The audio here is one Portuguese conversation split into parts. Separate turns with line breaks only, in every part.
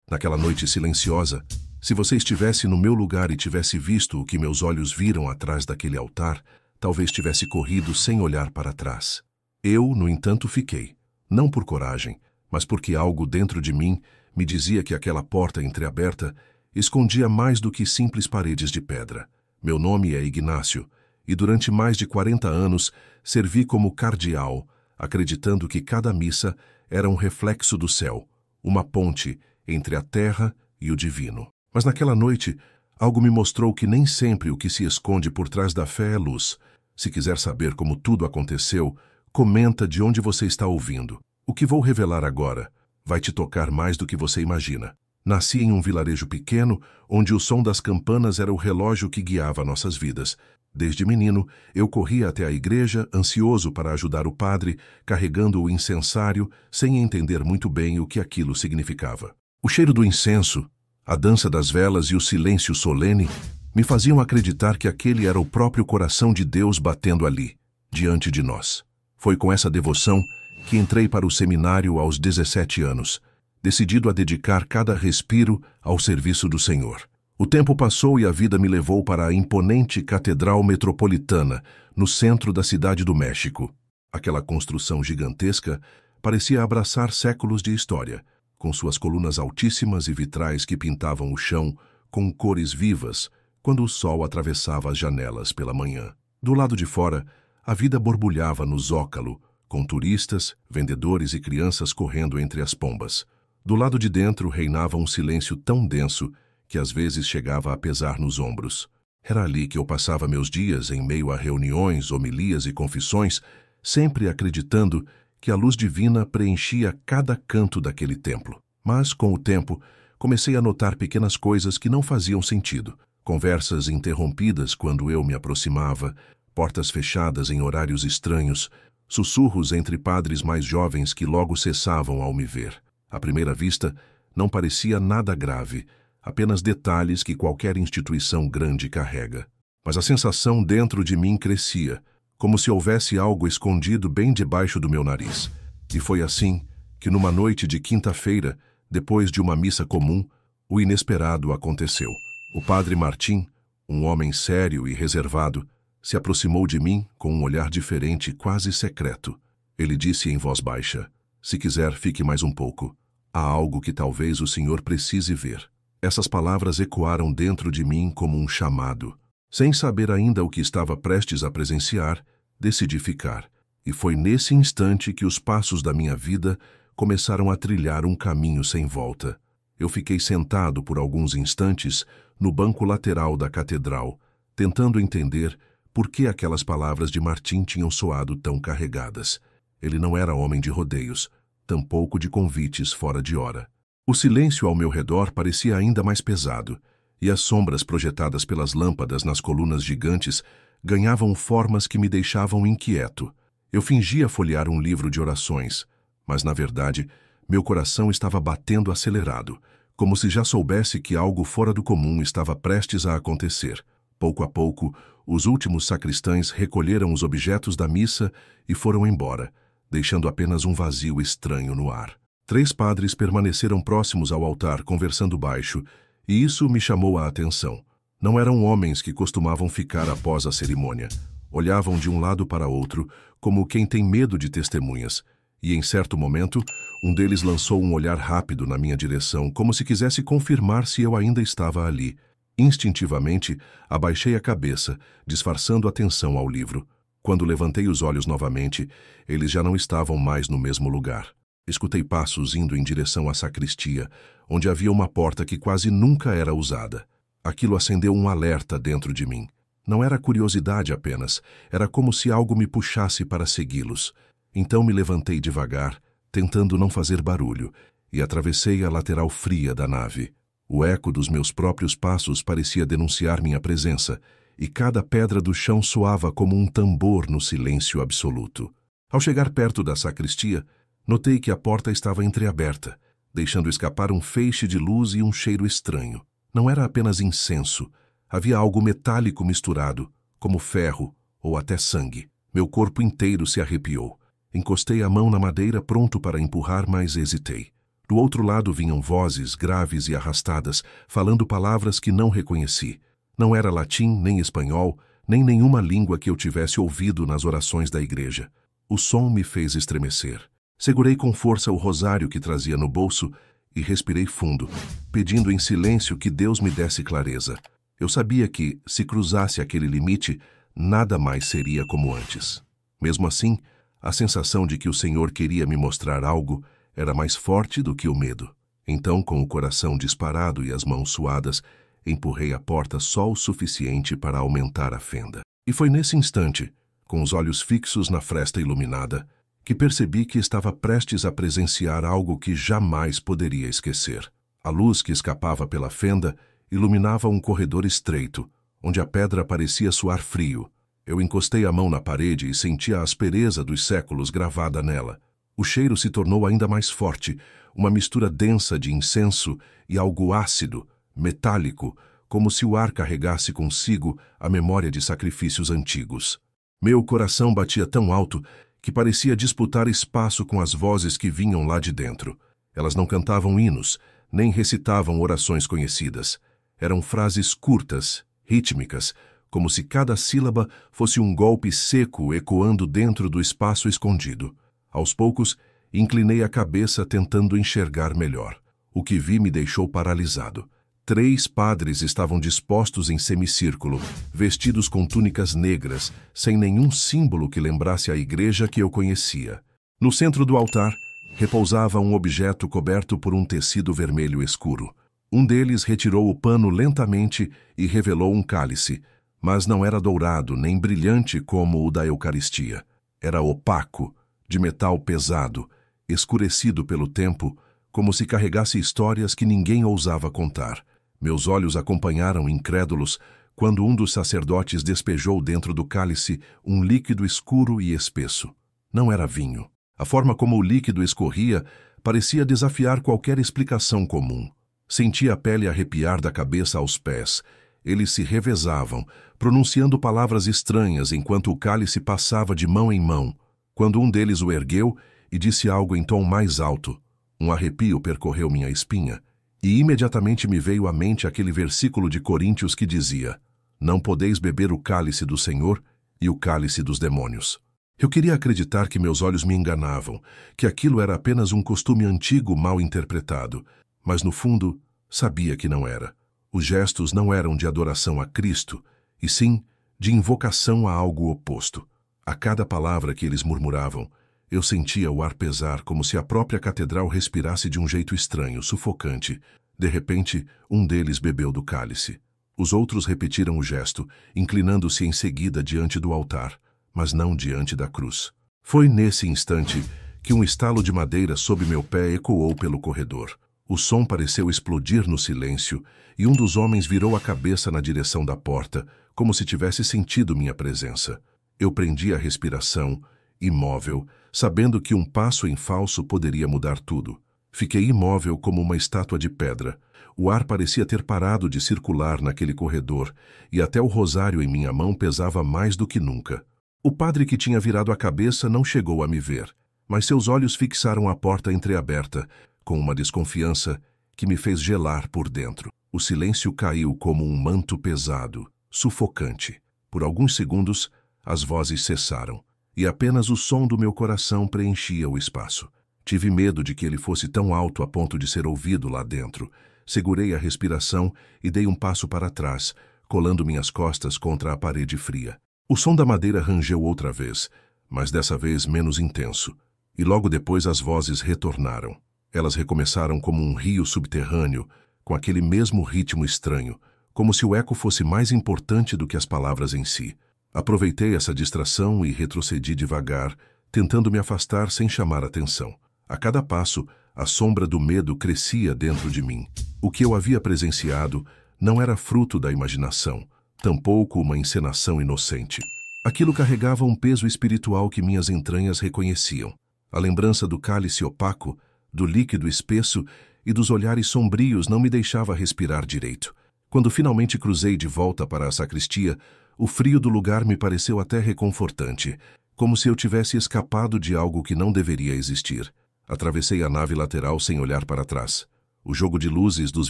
Naquela noite silenciosa, se você estivesse no meu lugar e tivesse visto o que meus olhos viram atrás daquele altar, talvez tivesse corrido sem olhar para trás. Eu, no entanto, fiquei. Não por coragem, mas porque algo dentro de mim me dizia que aquela porta entreaberta escondia mais do que simples paredes de pedra. Meu nome é Ignácio, e durante mais de 40 anos servi como cardeal, acreditando que cada missa era um reflexo do céu, uma ponte entre a terra e o divino. Mas naquela noite, algo me mostrou que nem sempre o que se esconde por trás da fé é luz. Se quiser saber como tudo aconteceu, comenta de onde você está ouvindo. O que vou revelar agora vai te tocar mais do que você imagina. Nasci em um vilarejo pequeno, onde o som das campanas era o relógio que guiava nossas vidas. Desde menino, eu corria até a igreja, ansioso para ajudar o padre, carregando o incensário, sem entender muito bem o que aquilo significava. O cheiro do incenso, a dança das velas e o silêncio solene me faziam acreditar que aquele era o próprio coração de Deus batendo ali, diante de nós. Foi com essa devoção que entrei para o seminário aos 17 anos, decidido a dedicar cada respiro ao serviço do Senhor. O tempo passou e a vida me levou para a imponente Catedral Metropolitana, no centro da cidade do México. Aquela construção gigantesca parecia abraçar séculos de história, com suas colunas altíssimas e vitrais que pintavam o chão com cores vivas quando o sol atravessava as janelas pela manhã. Do lado de fora, a vida borbulhava no zócalo, com turistas, vendedores e crianças correndo entre as pombas. Do lado de dentro reinava um silêncio tão denso que às vezes chegava a pesar nos ombros. Era ali que eu passava meus dias em meio a reuniões, homilias e confissões, sempre acreditando que a luz divina preenchia cada canto daquele templo. Mas, com o tempo, comecei a notar pequenas coisas que não faziam sentido. Conversas interrompidas quando eu me aproximava, portas fechadas em horários estranhos, sussurros entre padres mais jovens que logo cessavam ao me ver. À primeira vista, não parecia nada grave, apenas detalhes que qualquer instituição grande carrega. Mas a sensação dentro de mim crescia, como se houvesse algo escondido bem debaixo do meu nariz. E foi assim que, numa noite de quinta-feira, depois de uma missa comum, o inesperado aconteceu. O padre Martim, um homem sério e reservado, se aproximou de mim com um olhar diferente, quase secreto. Ele disse em voz baixa: "Se quiser, fique mais um pouco. Há algo que talvez o senhor precise ver." Essas palavras ecoaram dentro de mim como um chamado. Sem saber ainda o que estava prestes a presenciar, decidi ficar. E foi nesse instante que os passos da minha vida começaram a trilhar um caminho sem volta. Eu fiquei sentado por alguns instantes no banco lateral da catedral, tentando entender por que aquelas palavras de Martim tinham soado tão carregadas. Ele não era homem de rodeios, tampouco de convites fora de hora. O silêncio ao meu redor parecia ainda mais pesado, e as sombras projetadas pelas lâmpadas nas colunas gigantes ganhavam formas que me deixavam inquieto. Eu fingia folhear um livro de orações, mas, na verdade, meu coração estava batendo acelerado, como se já soubesse que algo fora do comum estava prestes a acontecer. Pouco a pouco, os últimos sacristães recolheram os objetos da missa e foram embora, deixando apenas um vazio estranho no ar. 3 padres permaneceram próximos ao altar, conversando baixo, e isso me chamou a atenção. Não eram homens que costumavam ficar após a cerimônia. Olhavam de um lado para outro, como quem tem medo de testemunhas, e em certo momento, um deles lançou um olhar rápido na minha direção, como se quisesse confirmar se eu ainda estava ali. Instintivamente, abaixei a cabeça, disfarçando atenção ao livro. Quando levantei os olhos novamente, eles já não estavam mais no mesmo lugar. Escutei passos indo em direção à sacristia, onde havia uma porta que quase nunca era usada. Aquilo acendeu um alerta dentro de mim. Não era curiosidade apenas, era como se algo me puxasse para segui-los. Então me levantei devagar, tentando não fazer barulho, e atravessei a lateral fria da nave. O eco dos meus próprios passos parecia denunciar minha presença, e cada pedra do chão soava como um tambor no silêncio absoluto. Ao chegar perto da sacristia, notei que a porta estava entreaberta, deixando escapar um feixe de luz e um cheiro estranho. Não era apenas incenso, havia algo metálico misturado, como ferro ou até sangue. Meu corpo inteiro se arrepiou. Encostei a mão na madeira pronto para empurrar, mas hesitei. Do outro lado vinham vozes graves e arrastadas, falando palavras que não reconheci. Não era latim, nem espanhol, nem nenhuma língua que eu tivesse ouvido nas orações da igreja. O som me fez estremecer. Segurei com força o rosário que trazia no bolso e respirei fundo, pedindo em silêncio que Deus me desse clareza. Eu sabia que, se cruzasse aquele limite, nada mais seria como antes. Mesmo assim, a sensação de que o Senhor queria me mostrar algo era mais forte do que o medo. Então, com o coração disparado e as mãos suadas, empurrei a porta só o suficiente para aumentar a fenda. E foi nesse instante, com os olhos fixos na fresta iluminada, que percebi que estava prestes a presenciar algo que jamais poderia esquecer. A luz que escapava pela fenda iluminava um corredor estreito, onde a pedra parecia suar frio. Eu encostei a mão na parede e senti a aspereza dos séculos gravada nela. O cheiro se tornou ainda mais forte, uma mistura densa de incenso e algo ácido, metálico, como se o ar carregasse consigo a memória de sacrifícios antigos. Meu coração batia tão alto que parecia disputar espaço com as vozes que vinham lá de dentro. Elas não cantavam hinos, nem recitavam orações conhecidas. Eram frases curtas, rítmicas, como se cada sílaba fosse um golpe seco ecoando dentro do espaço escondido. Aos poucos, inclinei a cabeça tentando enxergar melhor. O que vi me deixou paralisado. 3 padres estavam dispostos em semicírculo, vestidos com túnicas negras, sem nenhum símbolo que lembrasse a igreja que eu conhecia. No centro do altar, repousava um objeto coberto por um tecido vermelho escuro. Um deles retirou o pano lentamente e revelou um cálice, mas não era dourado nem brilhante como o da Eucaristia. Era opaco, de metal pesado, escurecido pelo tempo, como se carregasse histórias que ninguém ousava contar. Meus olhos acompanharam incrédulos quando um dos sacerdotes despejou dentro do cálice um líquido escuro e espesso. Não era vinho. A forma como o líquido escorria parecia desafiar qualquer explicação comum. Senti a pele arrepiar da cabeça aos pés. Eles se revezavam, pronunciando palavras estranhas enquanto o cálice passava de mão em mão. Quando um deles o ergueu e disse algo em tom mais alto, um arrepio percorreu minha espinha. E imediatamente me veio à mente aquele versículo de Coríntios que dizia: não podeis beber o cálice do Senhor e o cálice dos demônios. Eu queria acreditar que meus olhos me enganavam, que aquilo era apenas um costume antigo mal interpretado, mas no fundo sabia que não era. Os gestos não eram de adoração a Cristo, e sim de invocação a algo oposto. A cada palavra que eles murmuravam, eu sentia o ar pesar como se a própria catedral respirasse de um jeito estranho, sufocante. De repente, um deles bebeu do cálice. Os outros repetiram o gesto, inclinando-se em seguida diante do altar, mas não diante da cruz. Foi nesse instante que um estalo de madeira sob meu pé ecoou pelo corredor. O som pareceu explodir no silêncio e um dos homens virou a cabeça na direção da porta, como se tivesse sentido minha presença. Eu prendi a respiração, imóvel, sabendo que um passo em falso poderia mudar tudo. Fiquei imóvel como uma estátua de pedra. O ar parecia ter parado de circular naquele corredor, e até o rosário em minha mão pesava mais do que nunca. O padre que tinha virado a cabeça não chegou a me ver, mas seus olhos fixaram a porta entreaberta, com uma desconfiança que me fez gelar por dentro. O silêncio caiu como um manto pesado, sufocante. Por alguns segundos, as vozes cessaram, e apenas o som do meu coração preenchia o espaço. Tive medo de que ele fosse tão alto a ponto de ser ouvido lá dentro. Segurei a respiração e dei um passo para trás, colando minhas costas contra a parede fria. O som da madeira rangeu outra vez, mas dessa vez menos intenso, e logo depois as vozes retornaram. Elas recomeçaram como um rio subterrâneo, com aquele mesmo ritmo estranho, como se o eco fosse mais importante do que as palavras em si. Aproveitei essa distração e retrocedi devagar, tentando me afastar sem chamar atenção. A cada passo, a sombra do medo crescia dentro de mim. O que eu havia presenciado não era fruto da imaginação, tampouco uma encenação inocente. Aquilo carregava um peso espiritual que minhas entranhas reconheciam. A lembrança do cálice opaco, do líquido espesso e dos olhares sombrios não me deixava respirar direito. Quando finalmente cruzei de volta para a sacristia, o frio do lugar me pareceu até reconfortante, como se eu tivesse escapado de algo que não deveria existir. Atravessei a nave lateral sem olhar para trás. O jogo de luzes dos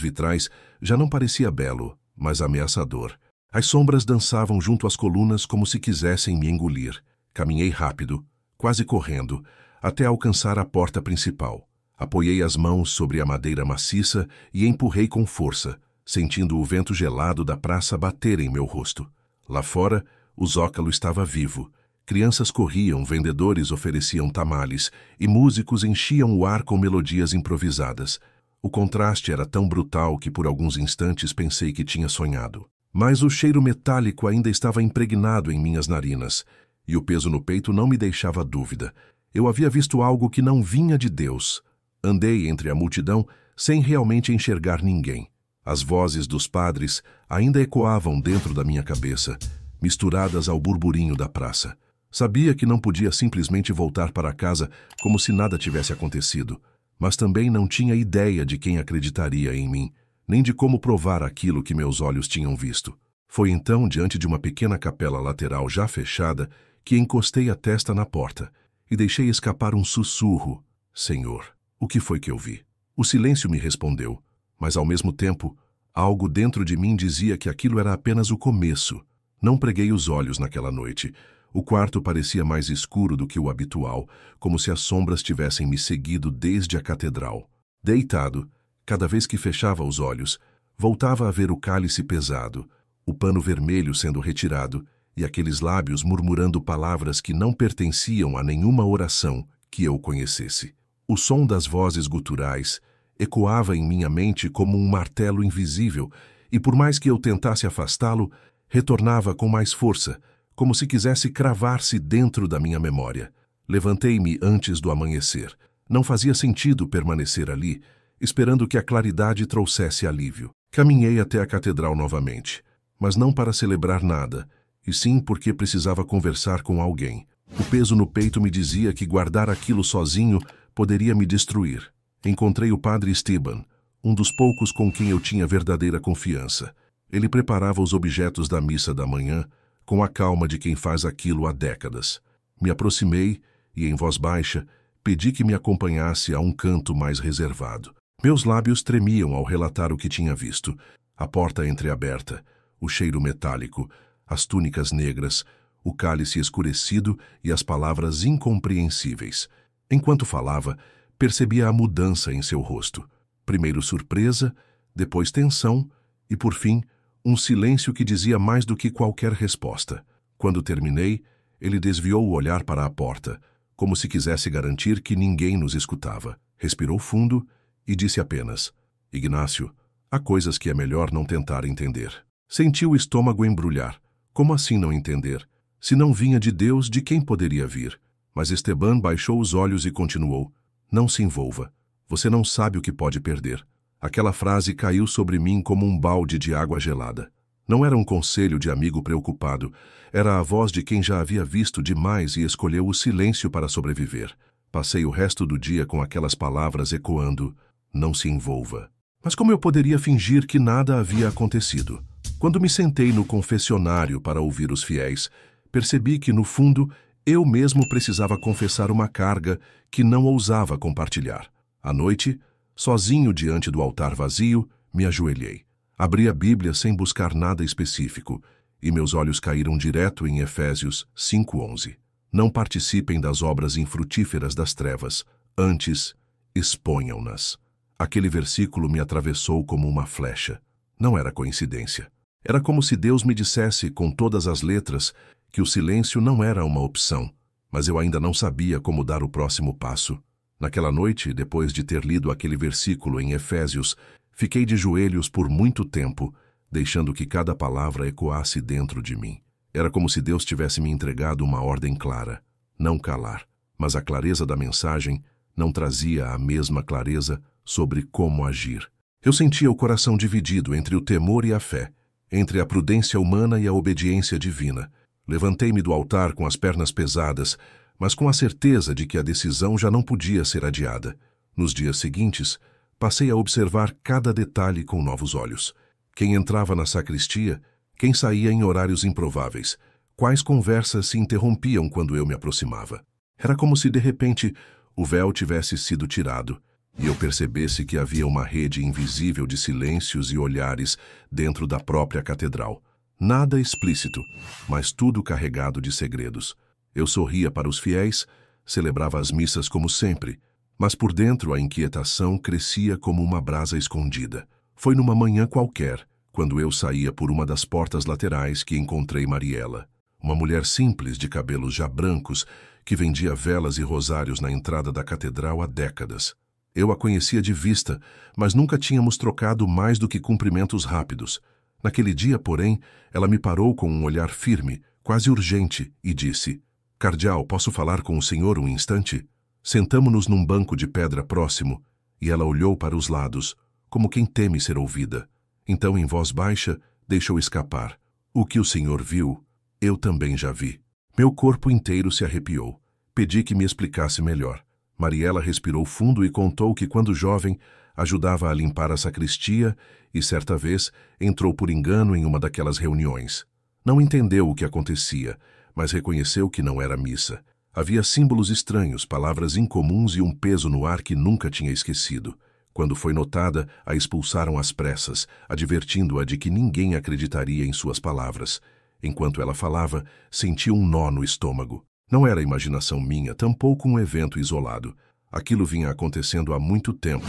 vitrais já não parecia belo, mas ameaçador. As sombras dançavam junto às colunas como se quisessem me engolir. Caminhei rápido, quase correndo, até alcançar a porta principal. Apoiei as mãos sobre a madeira maciça e empurrei com força, sentindo o vento gelado da praça bater em meu rosto. Lá fora, o zócalo estava vivo. Crianças corriam, vendedores ofereciam tamales e músicos enchiam o ar com melodias improvisadas. O contraste era tão brutal que por alguns instantes pensei que tinha sonhado. Mas o cheiro metálico ainda estava impregnado em minhas narinas, e o peso no peito não me deixava dúvida. Eu havia visto algo que não vinha de Deus. Andei entre a multidão sem realmente enxergar ninguém. As vozes dos padres ainda ecoavam dentro da minha cabeça, misturadas ao burburinho da praça. Sabia que não podia simplesmente voltar para casa como se nada tivesse acontecido, mas também não tinha ideia de quem acreditaria em mim, nem de como provar aquilo que meus olhos tinham visto. Foi então, diante de uma pequena capela lateral já fechada, que encostei a testa na porta e deixei escapar um sussurro. Senhor, o que foi que eu vi? O silêncio me respondeu, mas ao mesmo tempo, algo dentro de mim dizia que aquilo era apenas o começo. Não preguei os olhos naquela noite. O quarto parecia mais escuro do que o habitual, como se as sombras tivessem me seguido desde a catedral. Deitado, cada vez que fechava os olhos, voltava a ver o cálice pesado, o pano vermelho sendo retirado e aqueles lábios murmurando palavras que não pertenciam a nenhuma oração que eu conhecesse. O som das vozes guturais ecoava em minha mente como um martelo invisível e, por mais que eu tentasse afastá-lo, retornava com mais força, como se quisesse cravar-se dentro da minha memória. Levantei-me antes do amanhecer. Não fazia sentido permanecer ali, esperando que a claridade trouxesse alívio. Caminhei até a catedral novamente, mas não para celebrar nada, e sim porque precisava conversar com alguém. O peso no peito me dizia que guardar aquilo sozinho poderia me destruir. Encontrei o padre Esteban, um dos poucos com quem eu tinha verdadeira confiança. Ele preparava os objetos da missa da manhã com a calma de quem faz aquilo há décadas. Me aproximei e, em voz baixa, pedi que me acompanhasse a um canto mais reservado. Meus lábios tremiam ao relatar o que tinha visto. A porta entreaberta, o cheiro metálico, as túnicas negras, o cálice escurecido e as palavras incompreensíveis. Enquanto falava, percebia a mudança em seu rosto. Primeiro surpresa, depois tensão e, por fim, um silêncio que dizia mais do que qualquer resposta. Quando terminei, ele desviou o olhar para a porta, como se quisesse garantir que ninguém nos escutava. Respirou fundo e disse apenas: Ignácio, há coisas que é melhor não tentar entender. Senti o estômago embrulhar. Como assim não entender? Se não vinha de Deus, de quem poderia vir? Mas Esteban baixou os olhos e continuou: Não se envolva. Você não sabe o que pode perder. Aquela frase caiu sobre mim como um balde de água gelada. Não era um conselho de amigo preocupado. Era a voz de quem já havia visto demais e escolheu o silêncio para sobreviver. Passei o resto do dia com aquelas palavras ecoando: Não se envolva. Mas como eu poderia fingir que nada havia acontecido? Quando me sentei no confessionário para ouvir os fiéis, percebi que, no fundo, eu mesmo precisava confessar uma carga que não ousava compartilhar. À noite, sozinho diante do altar vazio, me ajoelhei. Abri a Bíblia sem buscar nada específico, e meus olhos caíram direto em Efésios 5:11. Não participem das obras infrutíferas das trevas, antes exponham-nas. Aquele versículo me atravessou como uma flecha. Não era coincidência. Era como se Deus me dissesse, com todas as letras, que o silêncio não era uma opção, mas eu ainda não sabia como dar o próximo passo. Naquela noite, depois de ter lido aquele versículo em Efésios, fiquei de joelhos por muito tempo, deixando que cada palavra ecoasse dentro de mim. Era como se Deus tivesse me entregado uma ordem clara: não calar. Mas a clareza da mensagem não trazia a mesma clareza sobre como agir. Eu sentia o coração dividido entre o temor e a fé, entre a prudência humana e a obediência divina. Levantei-me do altar com as pernas pesadas, mas com a certeza de que a decisão já não podia ser adiada. Nos dias seguintes, passei a observar cada detalhe com novos olhos. Quem entrava na sacristia, quem saía em horários improváveis, quais conversas se interrompiam quando eu me aproximava. Era como se, de repente, o véu tivesse sido tirado e eu percebesse que havia uma rede invisível de silêncios e olhares dentro da própria catedral. Nada explícito, mas tudo carregado de segredos. Eu sorria para os fiéis, celebrava as missas como sempre, mas por dentro a inquietação crescia como uma brasa escondida. Foi numa manhã qualquer, quando eu saía por uma das portas laterais, que encontrei Mariela, uma mulher simples de cabelos já brancos, que vendia velas e rosários na entrada da catedral há décadas. Eu a conhecia de vista, mas nunca tínhamos trocado mais do que cumprimentos rápidos. Naquele dia, porém, ela me parou com um olhar firme, quase urgente, e disse: "Cardeal, posso falar com o senhor um instante?" Sentamo-nos num banco de pedra próximo, e ela olhou para os lados, como quem teme ser ouvida. Então, em voz baixa, deixou escapar: "O que o senhor viu, eu também já vi." Meu corpo inteiro se arrepiou. Pedi que me explicasse melhor. Mariela respirou fundo e contou que, quando jovem, ajudava a limpar a sacristia e, certa vez, entrou por engano em uma daquelas reuniões. Não entendeu o que acontecia, mas reconheceu que não era missa. Havia símbolos estranhos, palavras incomuns e um peso no ar que nunca tinha esquecido. Quando foi notada, a expulsaram às pressas, advertindo-a de que ninguém acreditaria em suas palavras. Enquanto ela falava, sentia um nó no estômago. Não era imaginação minha, tampouco um evento isolado. Aquilo vinha acontecendo há muito tempo,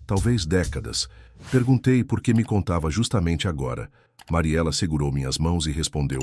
talvez décadas. Perguntei por que me contava justamente agora. Mariela segurou minhas mãos e respondeu: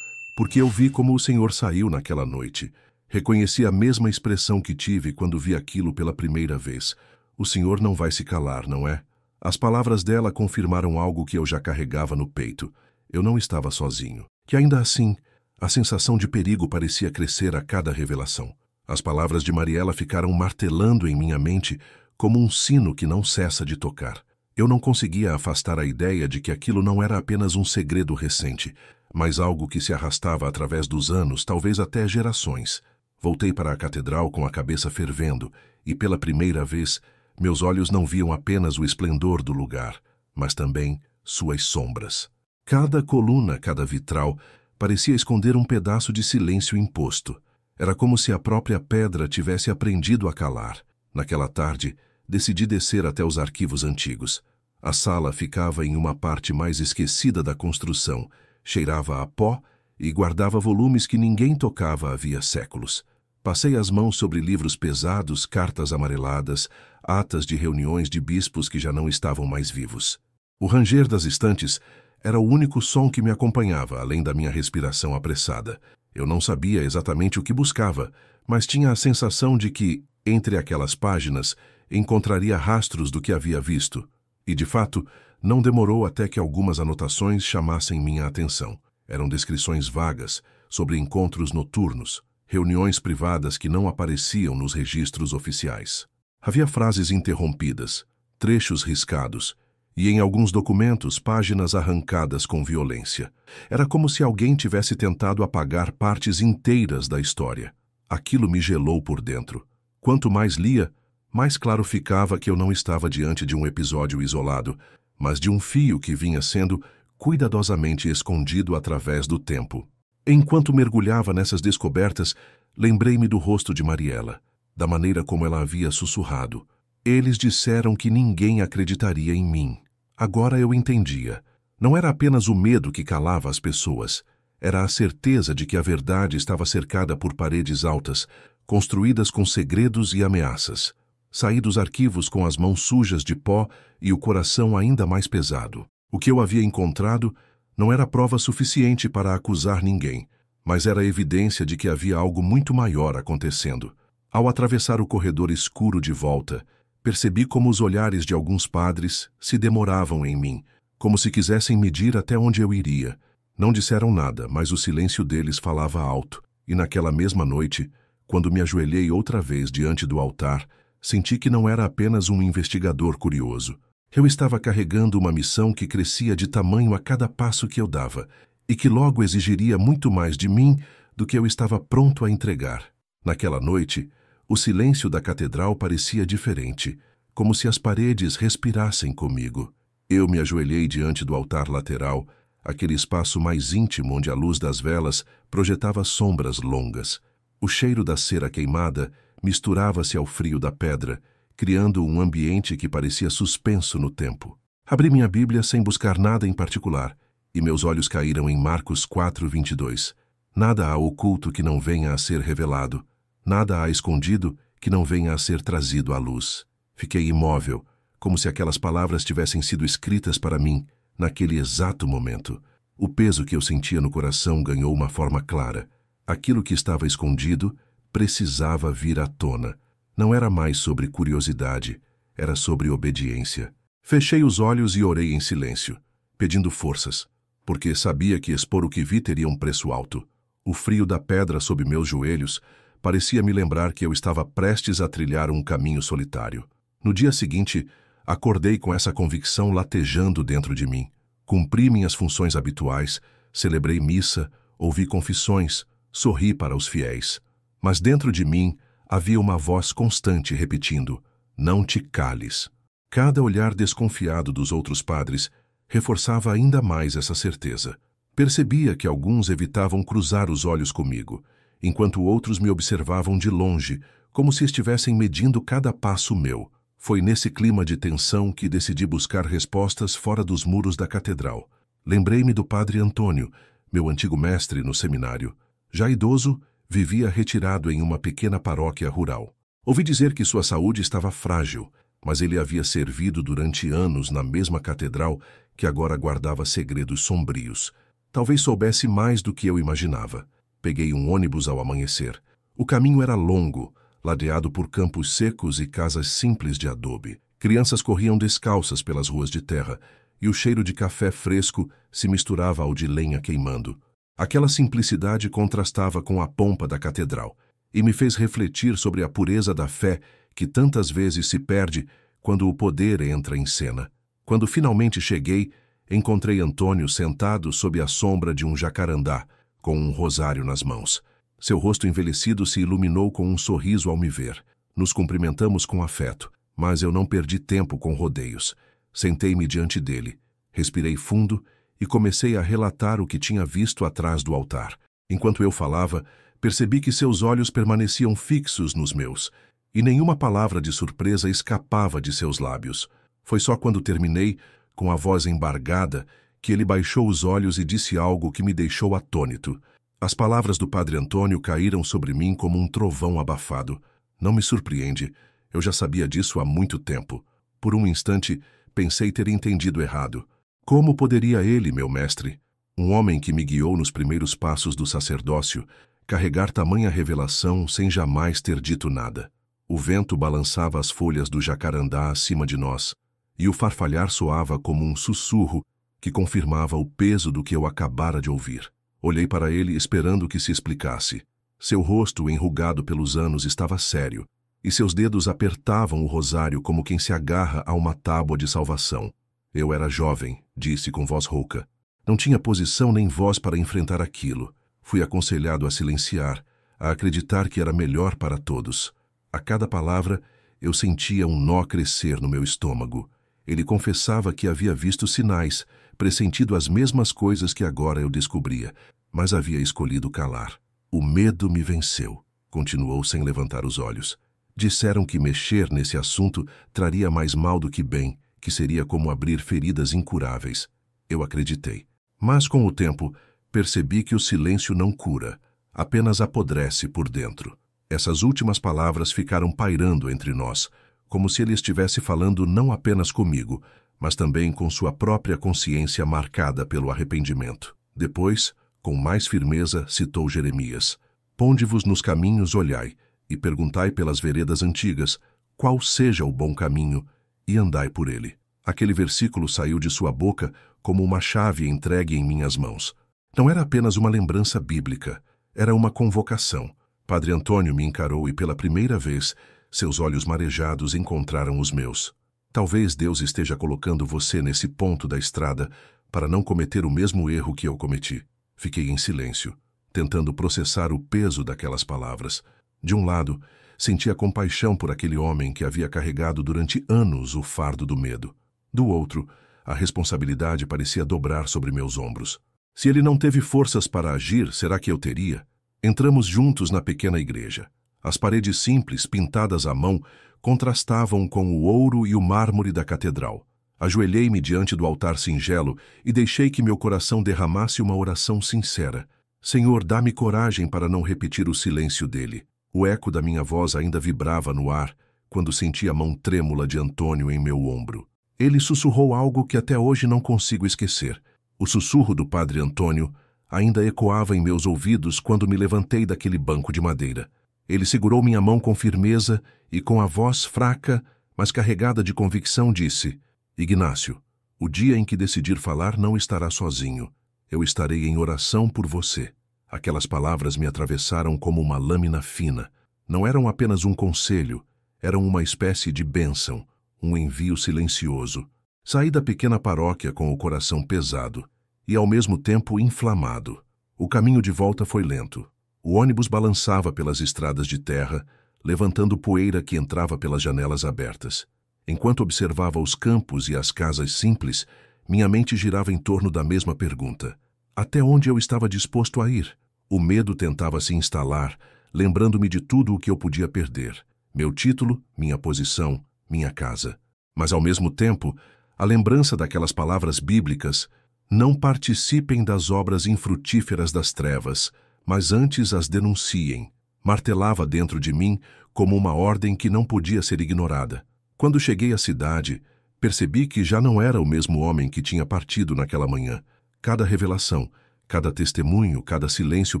"Porque eu vi como o senhor saiu naquela noite. Reconheci a mesma expressão que tive quando vi aquilo pela primeira vez. O senhor não vai se calar, não é?" As palavras dela confirmaram algo que eu já carregava no peito. Eu não estava sozinho. Que ainda assim, a sensação de perigo parecia crescer a cada revelação. As palavras de Mariela ficaram martelando em minha mente como um sino que não cessa de tocar. Eu não conseguia afastar a ideia de que aquilo não era apenas um segredo recente, mas algo que se arrastava através dos anos, talvez até gerações. Voltei para a catedral com a cabeça fervendo, e pela primeira vez, meus olhos não viam apenas o esplendor do lugar, mas também suas sombras. Cada coluna, cada vitral, parecia esconder um pedaço de silêncio imposto. Era como se a própria pedra tivesse aprendido a calar. Naquela tarde, decidi descer até os arquivos antigos. A sala ficava em uma parte mais esquecida da construção, cheirava a pó e guardava volumes que ninguém tocava havia séculos. Passei as mãos sobre livros pesados, cartas amareladas, atas de reuniões de bispos que já não estavam mais vivos. O ranger das estantes era o único som que me acompanhava, além da minha respiração apressada. Eu não sabia exatamente o que buscava, mas tinha a sensação de que, entre aquelas páginas, encontraria rastros do que havia visto. E, de fato, não demorou até que algumas anotações chamassem minha atenção. Eram descrições vagas sobre encontros noturnos, reuniões privadas que não apareciam nos registros oficiais. Havia frases interrompidas, trechos riscados, e em alguns documentos páginas arrancadas com violência. Era como se alguém tivesse tentado apagar partes inteiras da história. Aquilo me gelou por dentro. Quanto mais lia, mais claro ficava que eu não estava diante de um episódio isolado, mas de um fio que vinha sendo cuidadosamente escondido através do tempo. Enquanto mergulhava nessas descobertas, lembrei-me do rosto de Mariela, da maneira como ela havia sussurrado. Eles disseram que ninguém acreditaria em mim. Agora eu entendia. Não era apenas o medo que calava as pessoas. Era a certeza de que a verdade estava cercada por paredes altas, construídas com segredos e ameaças. Saí dos arquivos com as mãos sujas de pó e o coração ainda mais pesado. O que eu havia encontrado não era prova suficiente para acusar ninguém, mas era evidência de que havia algo muito maior acontecendo. Ao atravessar o corredor escuro de volta, percebi como os olhares de alguns padres se demoravam em mim, como se quisessem medir até onde eu iria. Não disseram nada, mas o silêncio deles falava alto, e naquela mesma noite, quando me ajoelhei outra vez diante do altar, senti que não era apenas um investigador curioso. Eu estava carregando uma missão que crescia de tamanho a cada passo que eu dava, e que logo exigiria muito mais de mim do que eu estava pronto a entregar. Naquela noite, o silêncio da catedral parecia diferente, como se as paredes respirassem comigo. Eu me ajoelhei diante do altar lateral, aquele espaço mais íntimo onde a luz das velas projetava sombras longas. O cheiro da cera queimada misturava-se ao frio da pedra, criando um ambiente que parecia suspenso no tempo. Abri minha Bíblia sem buscar nada em particular, e meus olhos caíram em Marcos 4:22. Nada há oculto que não venha a ser revelado, nada há escondido que não venha a ser trazido à luz. Fiquei imóvel, como se aquelas palavras tivessem sido escritas para mim, naquele exato momento. O peso que eu sentia no coração ganhou uma forma clara. Aquilo que estava escondido precisava vir à tona. Não era mais sobre curiosidade, era sobre obediência. Fechei os olhos e orei em silêncio, pedindo forças, porque sabia que expor o que vi teria um preço alto. O frio da pedra sob meus joelhos parecia me lembrar que eu estava prestes a trilhar um caminho solitário. No dia seguinte, acordei com essa convicção latejando dentro de mim. Cumpri minhas funções habituais, celebrei missa, ouvi confissões, sorri para os fiéis. Mas dentro de mim havia uma voz constante repetindo: não te cales. Cada olhar desconfiado dos outros padres reforçava ainda mais essa certeza. Percebia que alguns evitavam cruzar os olhos comigo, enquanto outros me observavam de longe, como se estivessem medindo cada passo meu. Foi nesse clima de tensão que decidi buscar respostas fora dos muros da catedral. Lembrei-me do padre Antônio, meu antigo mestre no seminário. Já idoso, vivia retirado em uma pequena paróquia rural. Ouvi dizer que sua saúde estava frágil, mas ele havia servido durante anos na mesma catedral que agora guardava segredos sombrios. Talvez soubesse mais do que eu imaginava. Peguei um ônibus ao amanhecer. O caminho era longo, ladeado por campos secos e casas simples de adobe. Crianças corriam descalças pelas ruas de terra, e o cheiro de café fresco se misturava ao de lenha queimando. Aquela simplicidade contrastava com a pompa da catedral, e me fez refletir sobre a pureza da fé que tantas vezes se perde quando o poder entra em cena. Quando finalmente cheguei, encontrei Antônio sentado sob a sombra de um jacarandá, com um rosário nas mãos. Seu rosto envelhecido se iluminou com um sorriso ao me ver. Nos cumprimentamos com afeto, mas eu não perdi tempo com rodeios. Sentei-me diante dele, respirei fundo e comecei a relatar o que tinha visto atrás do altar. Enquanto eu falava, percebi que seus olhos permaneciam fixos nos meus, e nenhuma palavra de surpresa escapava de seus lábios. Foi só quando terminei, com a voz embargada, que ele baixou os olhos e disse algo que me deixou atônito. As palavras do padre Antônio caíram sobre mim como um trovão abafado. Não me surpreende, eu já sabia disso há muito tempo. Por um instante, pensei ter entendido errado. Como poderia ele, meu mestre, um homem que me guiou nos primeiros passos do sacerdócio, carregar tamanha revelação sem jamais ter dito nada? O vento balançava as folhas do jacarandá acima de nós, e o farfalhar soava como um sussurro que confirmava o peso do que eu acabara de ouvir. Olhei para ele esperando que se explicasse. Seu rosto, enrugado pelos anos, estava sério, e seus dedos apertavam o rosário como quem se agarra a uma tábua de salvação. Eu era jovem, disse com voz rouca. Não tinha posição nem voz para enfrentar aquilo. Fui aconselhado a silenciar, a acreditar que era melhor para todos. A cada palavra, eu sentia um nó crescer no meu estômago. Ele confessava que havia visto sinais, pressentido as mesmas coisas que agora eu descobria, mas havia escolhido calar. O medo me venceu, continuou sem levantar os olhos. Disseram que mexer nesse assunto traria mais mal do que bem, que seria como abrir feridas incuráveis. Eu acreditei. Mas com o tempo, percebi que o silêncio não cura, apenas apodrece por dentro. Essas últimas palavras ficaram pairando entre nós, como se ele estivesse falando não apenas comigo, mas também com sua própria consciência marcada pelo arrependimento. Depois, com mais firmeza, citou Jeremias: Ponde-vos nos caminhos, olhai, e perguntai pelas veredas antigas, qual seja o bom caminho, e andai por ele. Aquele versículo saiu de sua boca como uma chave entregue em minhas mãos. Não era apenas uma lembrança bíblica, era uma convocação. Padre Antônio me encarou e pela primeira vez, seus olhos marejados encontraram os meus. Talvez Deus esteja colocando você nesse ponto da estrada para não cometer o mesmo erro que eu cometi. Fiquei em silêncio, tentando processar o peso daquelas palavras. De um lado, sentia compaixão por aquele homem que havia carregado durante anos o fardo do medo. Do outro, a responsabilidade parecia dobrar sobre meus ombros. Se ele não teve forças para agir, será que eu teria? Entramos juntos na pequena igreja. As paredes simples, pintadas à mão, contrastavam com o ouro e o mármore da catedral. Ajoelhei-me diante do altar singelo e deixei que meu coração derramasse uma oração sincera. Senhor, dá-me coragem para não repetir o silêncio dele. O eco da minha voz ainda vibrava no ar quando senti a mão trêmula de Antônio em meu ombro. Ele sussurrou algo que até hoje não consigo esquecer. O sussurro do padre Antônio ainda ecoava em meus ouvidos quando me levantei daquele banco de madeira. Ele segurou minha mão com firmeza e, com a voz fraca, mas carregada de convicção, disse: Ignácio, o dia em que decidir falar não estará sozinho. Eu estarei em oração por você. Aquelas palavras me atravessaram como uma lâmina fina. Não eram apenas um conselho, eram uma espécie de bênção, um envio silencioso. Saí da pequena paróquia com o coração pesado e, ao mesmo tempo, inflamado. O caminho de volta foi lento. O ônibus balançava pelas estradas de terra, levantando poeira que entrava pelas janelas abertas. Enquanto observava os campos e as casas simples, minha mente girava em torno da mesma pergunta. Até onde eu estava disposto a ir? O medo tentava se instalar, lembrando-me de tudo o que eu podia perder. Meu título, minha posição, minha casa. Mas, ao mesmo tempo, a lembrança daquelas palavras bíblicas: não participem das obras infrutíferas das trevas, mas antes as denunciem, martelava dentro de mim como uma ordem que não podia ser ignorada. Quando cheguei à cidade, percebi que já não era o mesmo homem que tinha partido naquela manhã. Cada revelação, cada testemunho, cada silêncio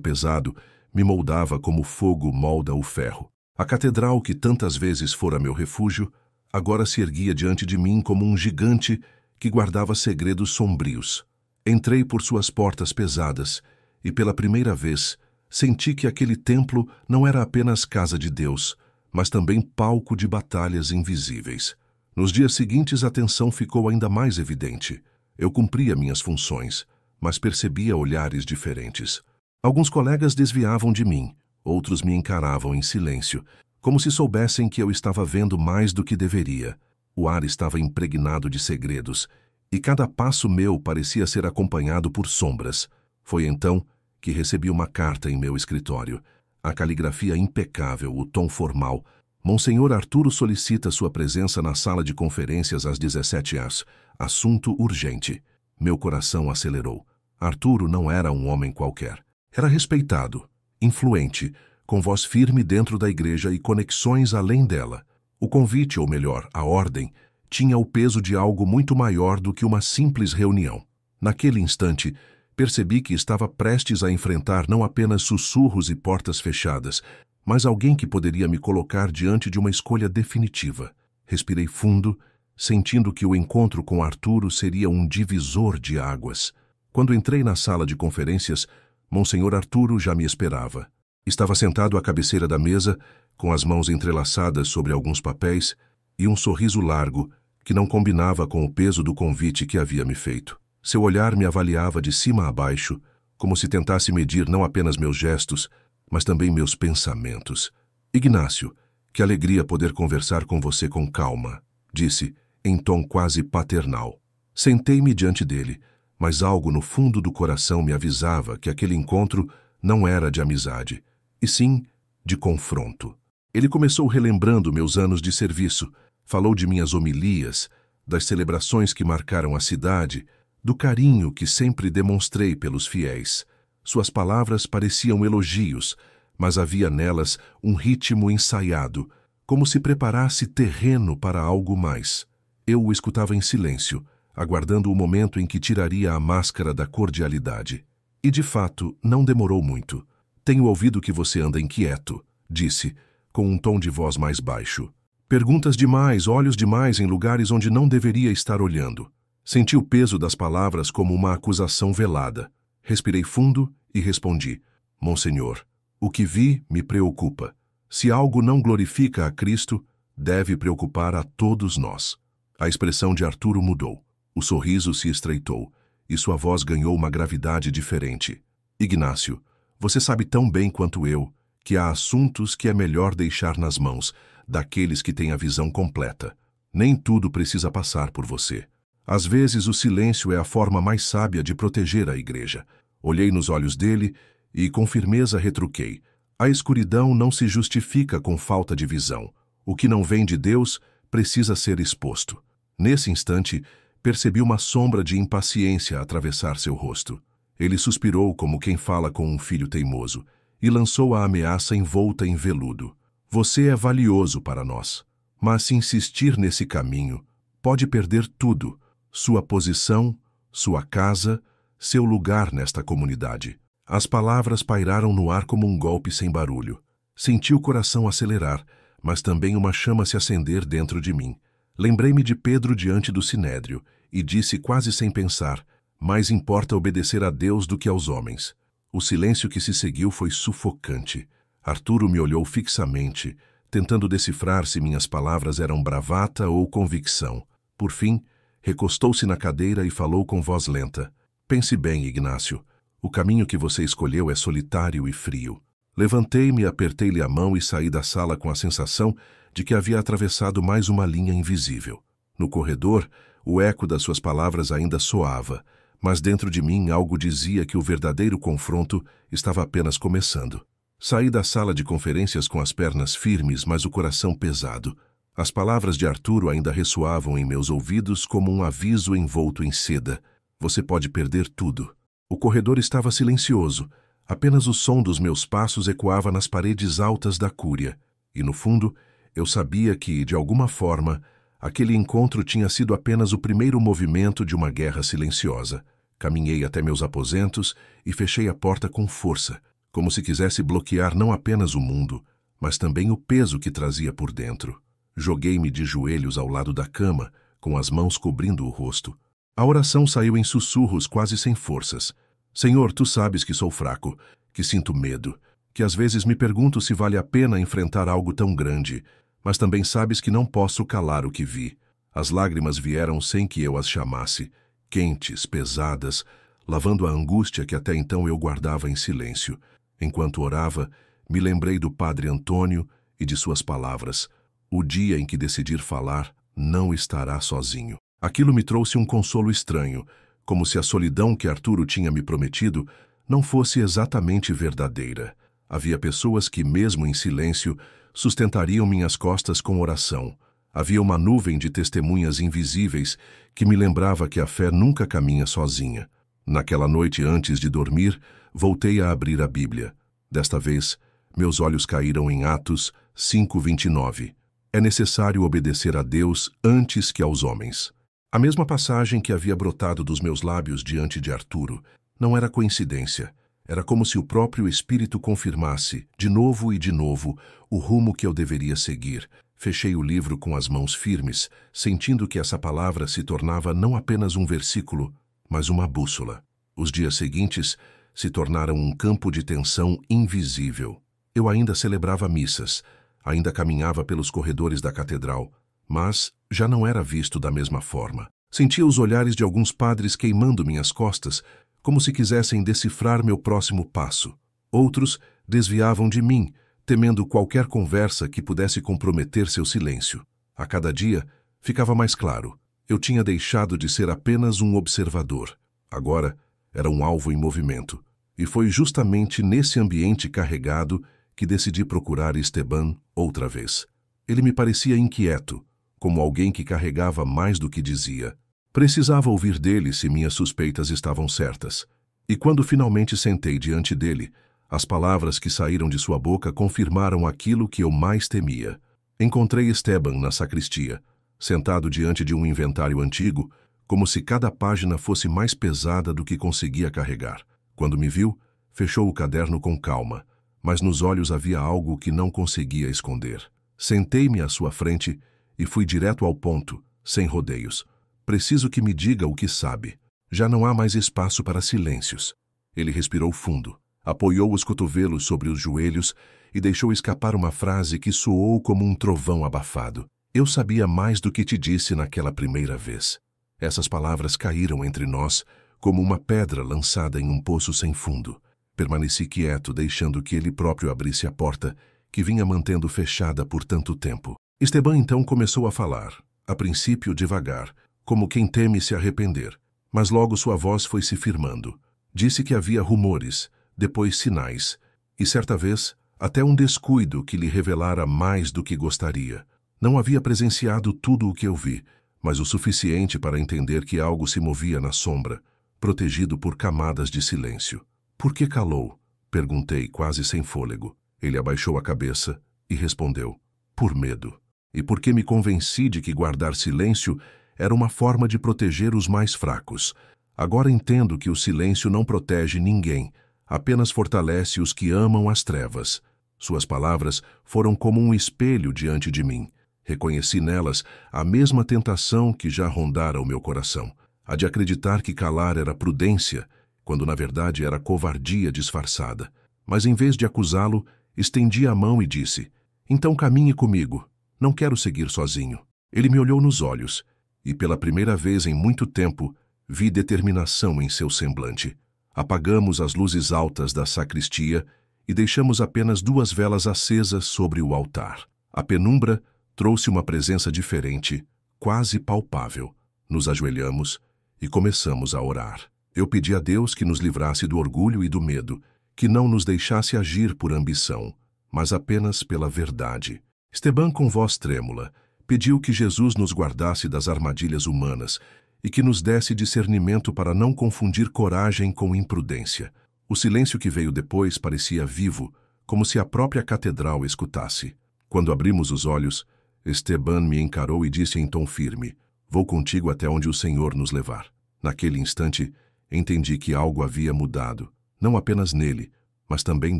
pesado me moldava como o fogo molda o ferro. A catedral que tantas vezes fora meu refúgio, agora se erguia diante de mim como um gigante que guardava segredos sombrios. Entrei por suas portas pesadas e, pela primeira vez, senti que aquele templo não era apenas casa de Deus, mas também palco de batalhas invisíveis. Nos dias seguintes, a tensão ficou ainda mais evidente. Eu cumpria minhas funções, mas percebia olhares diferentes. Alguns colegas desviavam de mim, outros me encaravam em silêncio, como se soubessem que eu estava vendo mais do que deveria. O ar estava impregnado de segredos, e cada passo meu parecia ser acompanhado por sombras. Foi então que recebi uma carta em meu escritório. A caligrafia impecável, o tom formal. Monsenhor Arturo solicita sua presença na sala de conferências às 17h. Assunto urgente. Meu coração acelerou. Arturo não era um homem qualquer. Era respeitado, influente, com voz firme dentro da igreja e conexões além dela. O convite, ou melhor, a ordem, tinha o peso de algo muito maior do que uma simples reunião. Naquele instante, percebi que estava prestes a enfrentar não apenas sussurros e portas fechadas, mas alguém que poderia me colocar diante de uma escolha definitiva. Respirei fundo, sentindo que o encontro com Arturo seria um divisor de águas. Quando entrei na sala de conferências, Monsenhor Arturo já me esperava. Estava sentado à cabeceira da mesa, com as mãos entrelaçadas sobre alguns papéis e um sorriso largo que não combinava com o peso do convite que havia me feito. Seu olhar me avaliava de cima a baixo, como se tentasse medir não apenas meus gestos, mas também meus pensamentos. Ignácio, que alegria poder conversar com você com calma, disse, em tom quase paternal. Sentei-me diante dele, mas algo no fundo do coração me avisava que aquele encontro não era de amizade, e sim de confronto. Ele começou relembrando meus anos de serviço, falou de minhas homilias, das celebrações que marcaram a cidade, do carinho que sempre demonstrei pelos fiéis. Suas palavras pareciam elogios, mas havia nelas um ritmo ensaiado, como se preparasse terreno para algo mais. Eu o escutava em silêncio, aguardando o momento em que tiraria a máscara da cordialidade. E, de fato, não demorou muito. Tenho ouvido que você anda inquieto, disse, com um tom de voz mais baixo. Perguntas demais, olhos demais em lugares onde não deveria estar olhando. Senti o peso das palavras como uma acusação velada. Respirei fundo e respondi: Monsenhor, o que vi me preocupa. Se algo não glorifica a Cristo, deve preocupar a todos nós. A expressão de Arturo mudou. O sorriso se estreitou e sua voz ganhou uma gravidade diferente. Ignácio, você sabe tão bem quanto eu que há assuntos que é melhor deixar nas mãos daqueles que têm a visão completa. Nem tudo precisa passar por você. Às vezes o silêncio é a forma mais sábia de proteger a igreja. Olhei nos olhos dele e com firmeza retruquei: A escuridão não se justifica com falta de visão. O que não vem de Deus precisa ser exposto. Nesse instante, percebi uma sombra de impaciência atravessar seu rosto. Ele suspirou como quem fala com um filho teimoso e lançou a ameaça envolta em veludo. Você é valioso para nós, mas se insistir nesse caminho, pode perder tudo: sua posição, sua casa, seu lugar nesta comunidade. As palavras pairaram no ar como um golpe sem barulho. Senti o coração acelerar, mas também uma chama se acender dentro de mim. Lembrei-me de Pedro diante do sinédrio e disse quase sem pensar: mais importa obedecer a Deus do que aos homens. O silêncio que se seguiu foi sufocante. Arturo me olhou fixamente, tentando decifrar se minhas palavras eram bravata ou convicção. Por fim, recostou-se na cadeira e falou com voz lenta: pense bem, Ignácio. O caminho que você escolheu é solitário e frio. Levantei-me, apertei-lhe a mão e saí da sala com a sensação de que havia atravessado mais uma linha invisível. No corredor, o eco das suas palavras ainda soava, mas dentro de mim algo dizia que o verdadeiro confronto estava apenas começando. Saí da sala de conferências com as pernas firmes, mas o coração pesado. As palavras de Arturo ainda ressoavam em meus ouvidos como um aviso envolto em seda: você pode perder tudo. O corredor estava silencioso. Apenas o som dos meus passos ecoava nas paredes altas da Cúria. E, no fundo, eu sabia que, de alguma forma, aquele encontro tinha sido apenas o primeiro movimento de uma guerra silenciosa. Caminhei até meus aposentos e fechei a porta com força, como se quisesse bloquear não apenas o mundo, mas também o peso que trazia por dentro. Joguei-me de joelhos ao lado da cama, com as mãos cobrindo o rosto. A oração saiu em sussurros quase sem forças. Senhor, tu sabes que sou fraco, que sinto medo, que às vezes me pergunto se vale a pena enfrentar algo tão grande, mas também sabes que não posso calar o que vi. As lágrimas vieram sem que eu as chamasse, quentes, pesadas, lavando a angústia que até então eu guardava em silêncio. Enquanto orava, me lembrei do Padre Antônio e de suas palavras: o dia em que decidir falar, não estará sozinho. Aquilo me trouxe um consolo estranho, como se a solidão que Arturo tinha me prometido não fosse exatamente verdadeira. Havia pessoas que, mesmo em silêncio, sustentariam minhas costas com oração. Havia uma nuvem de testemunhas invisíveis que me lembrava que a fé nunca caminha sozinha. Naquela noite antes de dormir, voltei a abrir a Bíblia. Desta vez, meus olhos caíram em Atos 5:29. É necessário obedecer a Deus antes que aos homens. A mesma passagem que havia brotado dos meus lábios diante de Arturo não era coincidência. Era como se o próprio Espírito confirmasse, de novo e de novo, o rumo que eu deveria seguir. Fechei o livro com as mãos firmes, sentindo que essa palavra se tornava não apenas um versículo, mas uma bússola. Os dias seguintes se tornaram um campo de tensão invisível. Eu ainda celebrava missas, ainda caminhava pelos corredores da catedral, mas já não era visto da mesma forma. Sentia os olhares de alguns padres queimando minhas costas, como se quisessem decifrar meu próximo passo. Outros desviavam de mim, temendo qualquer conversa que pudesse comprometer seu silêncio. A cada dia, ficava mais claro: eu tinha deixado de ser apenas um observador. Agora, era um alvo em movimento. E foi justamente nesse ambiente carregado que decidi procurar Esteban outra vez. Ele me parecia inquieto, como alguém que carregava mais do que dizia. Precisava ouvir dele se minhas suspeitas estavam certas. E quando finalmente sentei diante dele, as palavras que saíram de sua boca confirmaram aquilo que eu mais temia. Encontrei Esteban na sacristia, sentado diante de um inventário antigo, como se cada página fosse mais pesada do que conseguia carregar. Quando me viu, fechou o caderno com calma, mas nos olhos havia algo que não conseguia esconder. Sentei-me à sua frente e fui direto ao ponto, sem rodeios. Preciso que me diga o que sabe. Já não há mais espaço para silêncios. Ele respirou fundo, apoiou os cotovelos sobre os joelhos e deixou escapar uma frase que soou como um trovão abafado. Eu sabia mais do que te disse naquela primeira vez. Essas palavras caíram entre nós como uma pedra lançada em um poço sem fundo. Permaneci quieto, deixando que ele próprio abrisse a porta, que vinha mantendo fechada por tanto tempo. Esteban então começou a falar, a princípio devagar, como quem teme se arrepender, mas logo sua voz foi se firmando. Disse que havia rumores, depois sinais, e certa vez até um descuido que lhe revelara mais do que gostaria. Não havia presenciado tudo o que eu vi, mas o suficiente para entender que algo se movia na sombra, protegido por camadas de silêncio. Por que calou? Perguntei, quase sem fôlego. Ele abaixou a cabeça e respondeu: por medo. E porque me convenci de que guardar silêncio era uma forma de proteger os mais fracos. Agora entendo que o silêncio não protege ninguém, apenas fortalece os que amam as trevas. Suas palavras foram como um espelho diante de mim. Reconheci nelas a mesma tentação que já rondara o meu coração, a de acreditar que calar era prudência, quando na verdade era covardia disfarçada. Mas em vez de acusá-lo, estendi a mão e disse: então caminhe comigo, não quero seguir sozinho. Ele me olhou nos olhos, e pela primeira vez em muito tempo, vi determinação em seu semblante. Apagamos as luzes altas da sacristia e deixamos apenas 2 velas acesas sobre o altar. A penumbra trouxe uma presença diferente, quase palpável. Nos ajoelhamos e começamos a orar. Eu pedi a Deus que nos livrasse do orgulho e do medo, que não nos deixasse agir por ambição, mas apenas pela verdade. Esteban, com voz trêmula, pediu que Jesus nos guardasse das armadilhas humanas e que nos desse discernimento para não confundir coragem com imprudência. O silêncio que veio depois parecia vivo, como se a própria catedral escutasse. Quando abrimos os olhos, Esteban me encarou e disse em tom firme: vou contigo até onde o Senhor nos levar. Naquele instante, entendi que algo havia mudado, não apenas nele, mas também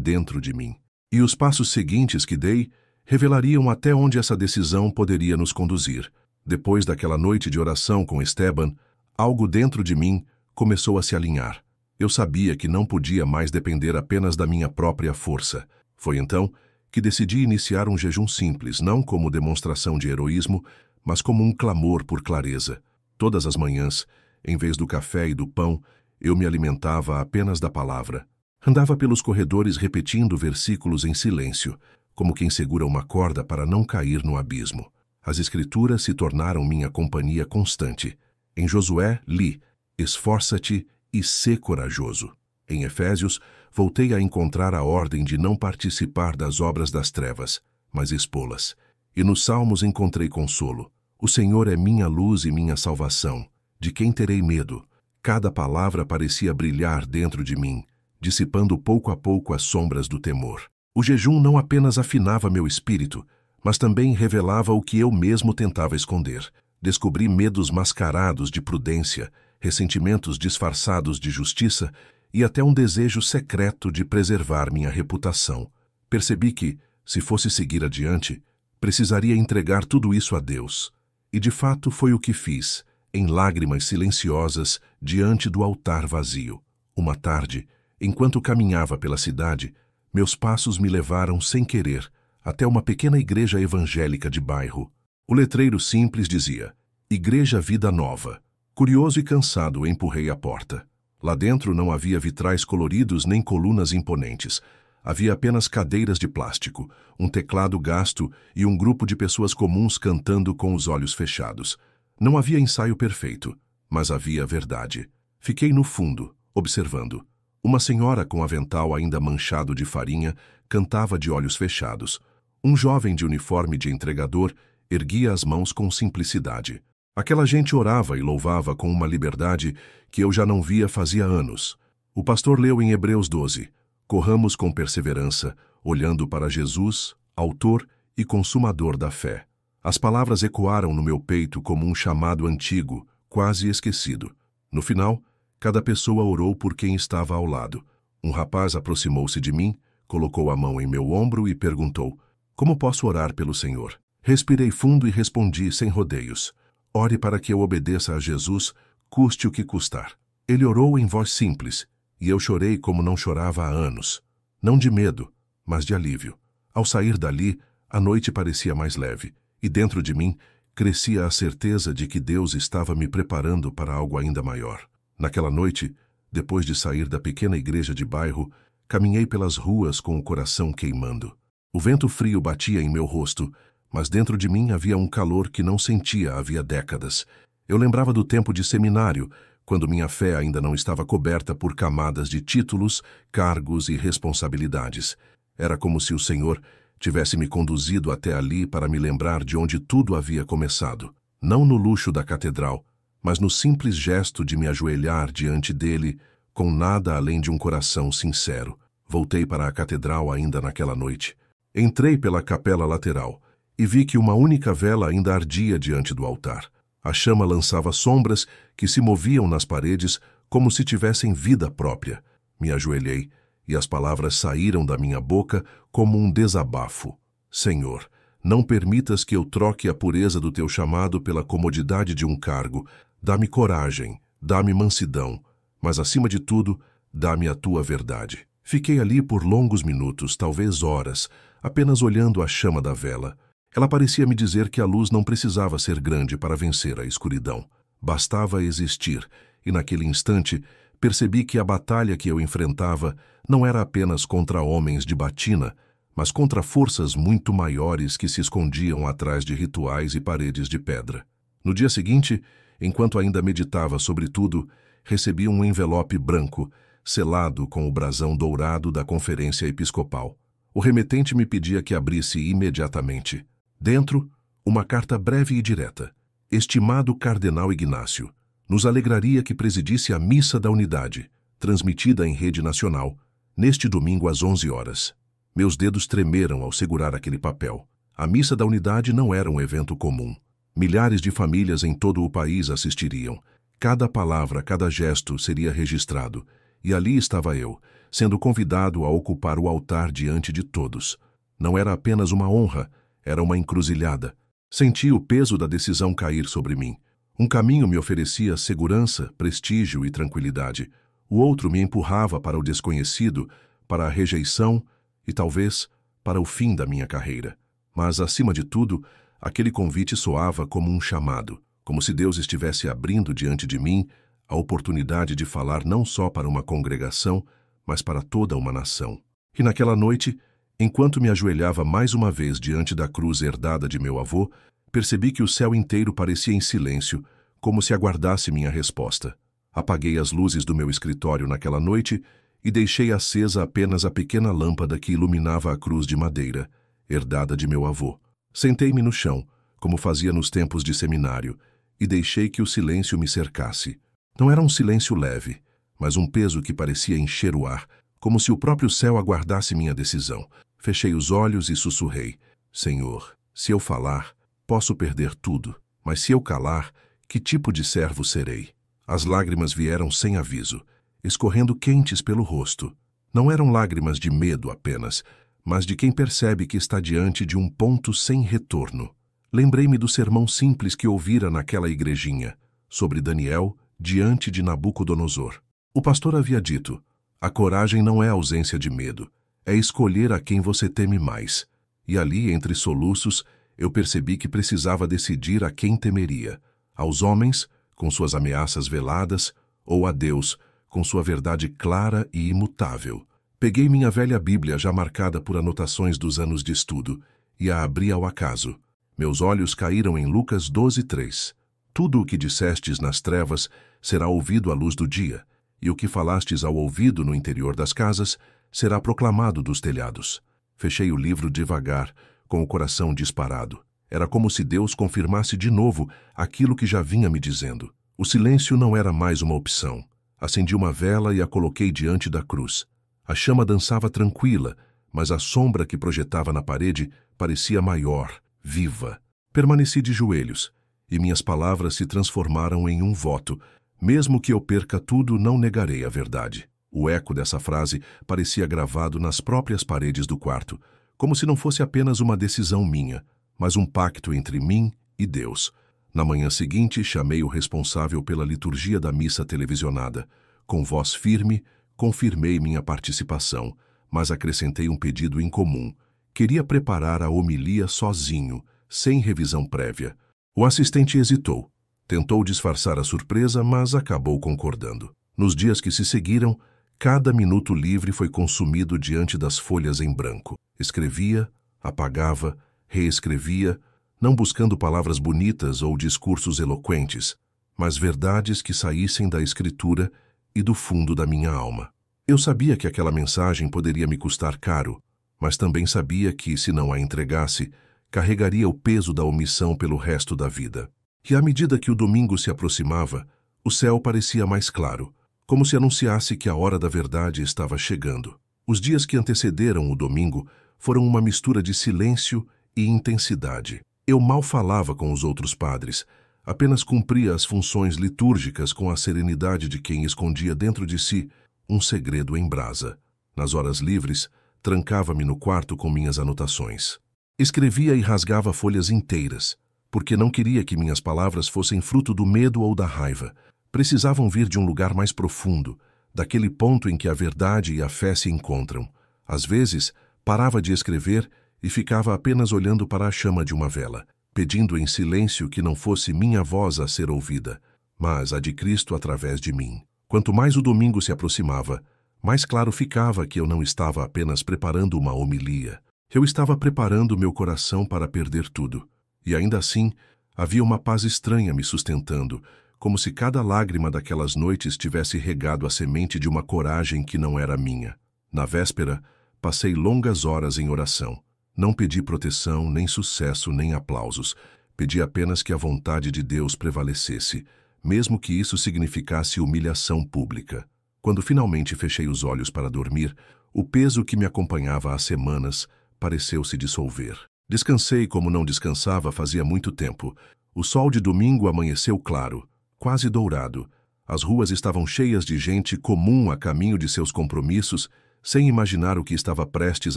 dentro de mim. E os passos seguintes que dei revelariam até onde essa decisão poderia nos conduzir. Depois daquela noite de oração com Esteban, algo dentro de mim começou a se alinhar. Eu sabia que não podia mais depender apenas da minha própria força. Foi então que decidi iniciar um jejum simples, não como demonstração de heroísmo, mas como um clamor por clareza. Todas as manhãs, em vez do café e do pão, eu me alimentava apenas da palavra. Andava pelos corredores repetindo versículos em silêncio, como quem segura uma corda para não cair no abismo. As Escrituras se tornaram minha companhia constante. Em Josué, li: esforça-te e sê corajoso. Em Efésios, voltei a encontrar a ordem de não participar das obras das trevas, mas expô-las. E nos Salmos encontrei consolo. O Senhor é minha luz e minha salvação. De quem terei medo? Cada palavra parecia brilhar dentro de mim, dissipando pouco a pouco as sombras do temor. O jejum não apenas afinava meu espírito, mas também revelava o que eu mesmo tentava esconder. Descobri medos mascarados de prudência, ressentimentos disfarçados de justiça e até um desejo secreto de preservar minha reputação. Percebi que, se fosse seguir adiante, precisaria entregar tudo isso a Deus. E de fato foi o que fiz, em lágrimas silenciosas diante do altar vazio. Uma tarde, enquanto caminhava pela cidade, meus passos me levaram sem querer até uma pequena igreja evangélica de bairro. O letreiro simples dizia: Igreja Vida Nova. Curioso e cansado, empurrei a porta. Lá dentro não havia vitrais coloridos nem colunas imponentes. Havia apenas cadeiras de plástico, um teclado gasto e um grupo de pessoas comuns cantando com os olhos fechados. Não havia ensaio perfeito, mas havia verdade. Fiquei no fundo, observando. Uma senhora com avental ainda manchado de farinha cantava de olhos fechados. Um jovem de uniforme de entregador erguia as mãos com simplicidade. Aquela gente orava e louvava com uma liberdade que eu já não via fazia anos. O pastor leu em Hebreus 12: Corramos com perseverança, olhando para Jesus, autor e consumador da fé. As palavras ecoaram no meu peito como um chamado antigo, quase esquecido. No final, cada pessoa orou por quem estava ao lado. Um rapaz aproximou-se de mim, colocou a mão em meu ombro e perguntou: Como posso orar pelo Senhor? Respirei fundo e respondi sem rodeios: Ore para que eu obedeça a Jesus, custe o que custar. Ele orou em voz simples, e eu chorei como não chorava há anos. Não de medo, mas de alívio. Ao sair dali, a noite parecia mais leve, e dentro de mim crescia a certeza de que Deus estava me preparando para algo ainda maior. Naquela noite, depois de sair da pequena igreja de bairro, caminhei pelas ruas com o coração queimando. O vento frio batia em meu rosto, mas dentro de mim havia um calor que não sentia havia décadas. Eu lembrava do tempo de seminário, quando minha fé ainda não estava coberta por camadas de títulos, cargos e responsabilidades. Era como se o Senhor tivesse me conduzido até ali para me lembrar de onde tudo havia começado. Não no luxo da catedral, mas no simples gesto de me ajoelhar diante dele, com nada além de um coração sincero. Voltei para a catedral ainda naquela noite. Entrei pela capela lateral e vi que uma única vela ainda ardia diante do altar. A chama lançava sombras que se moviam nas paredes como se tivessem vida própria. Me ajoelhei e as palavras saíram da minha boca como um desabafo. Senhor, não permitas que eu troque a pureza do teu chamado pela comodidade de um cargo. Dá-me coragem, dá-me mansidão, mas acima de tudo, dá-me a tua verdade. Fiquei ali por longos minutos, talvez horas, apenas olhando a chama da vela. Ela parecia me dizer que a luz não precisava ser grande para vencer a escuridão. Bastava existir, e naquele instante percebi que a batalha que eu enfrentava não era apenas contra homens de batina, mas contra forças muito maiores que se escondiam atrás de rituais e paredes de pedra. No dia seguinte, enquanto ainda meditava sobre tudo, recebi um envelope branco, selado com o brasão dourado da Conferência Episcopal. O remetente me pedia que abrisse imediatamente. Dentro, uma carta breve e direta. Estimado Cardenal Ignácio, nos alegraria que presidisse a Missa da Unidade, transmitida em rede nacional, neste domingo às 11 horas. Meus dedos tremeram ao segurar aquele papel. A Missa da Unidade não era um evento comum. Milhares de famílias em todo o país assistiriam. Cada palavra, cada gesto seria registrado. E ali estava eu, sendo convidado a ocupar o altar diante de todos. Não era apenas uma honra, era uma encruzilhada. Senti o peso da decisão cair sobre mim. Um caminho me oferecia segurança, prestígio e tranquilidade. O outro me empurrava para o desconhecido, para a rejeição e, talvez, para o fim da minha carreira. Mas, acima de tudo, aquele convite soava como um chamado, como se Deus estivesse abrindo diante de mim a oportunidade de falar não só para uma congregação, mas para toda uma nação. E naquela noite, enquanto me ajoelhava mais uma vez diante da cruz herdada de meu avô, percebi que o céu inteiro parecia em silêncio, como se aguardasse minha resposta. Apaguei as luzes do meu escritório naquela noite e deixei acesa apenas a pequena lâmpada que iluminava a cruz de madeira, herdada de meu avô. Sentei-me no chão, como fazia nos tempos de seminário, e deixei que o silêncio me cercasse. Não era um silêncio leve, mas um peso que parecia encher o ar, como se o próprio céu aguardasse minha decisão. Fechei os olhos e sussurrei: Senhor, se eu falar, posso perder tudo, mas se eu calar, que tipo de servo serei? As lágrimas vieram sem aviso, escorrendo quentes pelo rosto. Não eram lágrimas de medo apenas, mas de quem percebe que está diante de um ponto sem retorno. Lembrei-me do sermão simples que ouvira naquela igrejinha, sobre Daniel diante de Nabucodonosor. O pastor havia dito: a coragem não é ausência de medo, é escolher a quem você teme mais. E ali, entre soluços, eu percebi que precisava decidir a quem temeria: aos homens, com suas ameaças veladas, ou a Deus, com sua verdade clara e imutável. Peguei minha velha Bíblia já marcada por anotações dos anos de estudo e a abri ao acaso. Meus olhos caíram em Lucas 12:3. Tudo o que dissestes nas trevas será ouvido à luz do dia, e o que falastes ao ouvido no interior das casas será proclamado dos telhados. Fechei o livro devagar, com o coração disparado. Era como se Deus confirmasse de novo aquilo que já vinha me dizendo. O silêncio não era mais uma opção. Acendi uma vela e a coloquei diante da cruz. A chama dançava tranquila, mas a sombra que projetava na parede parecia maior, viva. Permaneci de joelhos, e minhas palavras se transformaram em um voto: mesmo que eu perca tudo, não negarei a verdade. O eco dessa frase parecia gravado nas próprias paredes do quarto, como se não fosse apenas uma decisão minha, mas um pacto entre mim e Deus. Na manhã seguinte, chamei o responsável pela liturgia da missa televisionada. Com voz firme, confirmei minha participação, mas acrescentei um pedido incomum. Queria preparar a homilia sozinho, sem revisão prévia. O assistente hesitou. Tentou disfarçar a surpresa, mas acabou concordando. Nos dias que se seguiram, cada minuto livre foi consumido diante das folhas em branco. Escrevia, apagava, reescrevia, não buscando palavras bonitas ou discursos eloquentes, mas verdades que saíssem da escritura e do fundo da minha alma. Eu sabia que aquela mensagem poderia me custar caro, mas também sabia que, se não a entregasse, carregaria o peso da omissão pelo resto da vida. E à medida que o domingo se aproximava, o céu parecia mais claro, como se anunciasse que a hora da verdade estava chegando. Os dias que antecederam o domingo foram uma mistura de silêncio e intensidade. Eu mal falava com os outros padres, apenas cumpria as funções litúrgicas com a serenidade de quem escondia dentro de si um segredo em brasa. Nas horas livres, trancava-me no quarto com minhas anotações. Escrevia e rasgava folhas inteiras, porque não queria que minhas palavras fossem fruto do medo ou da raiva. Precisavam vir de um lugar mais profundo, daquele ponto em que a verdade e a fé se encontram. Às vezes, parava de escrever e ficava apenas olhando para a chama de uma vela, pedindo em silêncio que não fosse minha voz a ser ouvida, mas a de Cristo através de mim. Quanto mais o domingo se aproximava, mais claro ficava que eu não estava apenas preparando uma homilia. Eu estava preparando meu coração para perder tudo. E ainda assim, havia uma paz estranha me sustentando, como se cada lágrima daquelas noites tivesse regado a semente de uma coragem que não era minha. Na véspera, passei longas horas em oração. Não pedi proteção, nem sucesso, nem aplausos. Pedi apenas que a vontade de Deus prevalecesse, mesmo que isso significasse humilhação pública. Quando finalmente fechei os olhos para dormir, o peso que me acompanhava há semanas pareceu se dissolver. Descansei como não descansava fazia muito tempo. O sol de domingo amanheceu claro, quase dourado. As ruas estavam cheias de gente comum a caminho de seus compromissos, sem imaginar o que estava prestes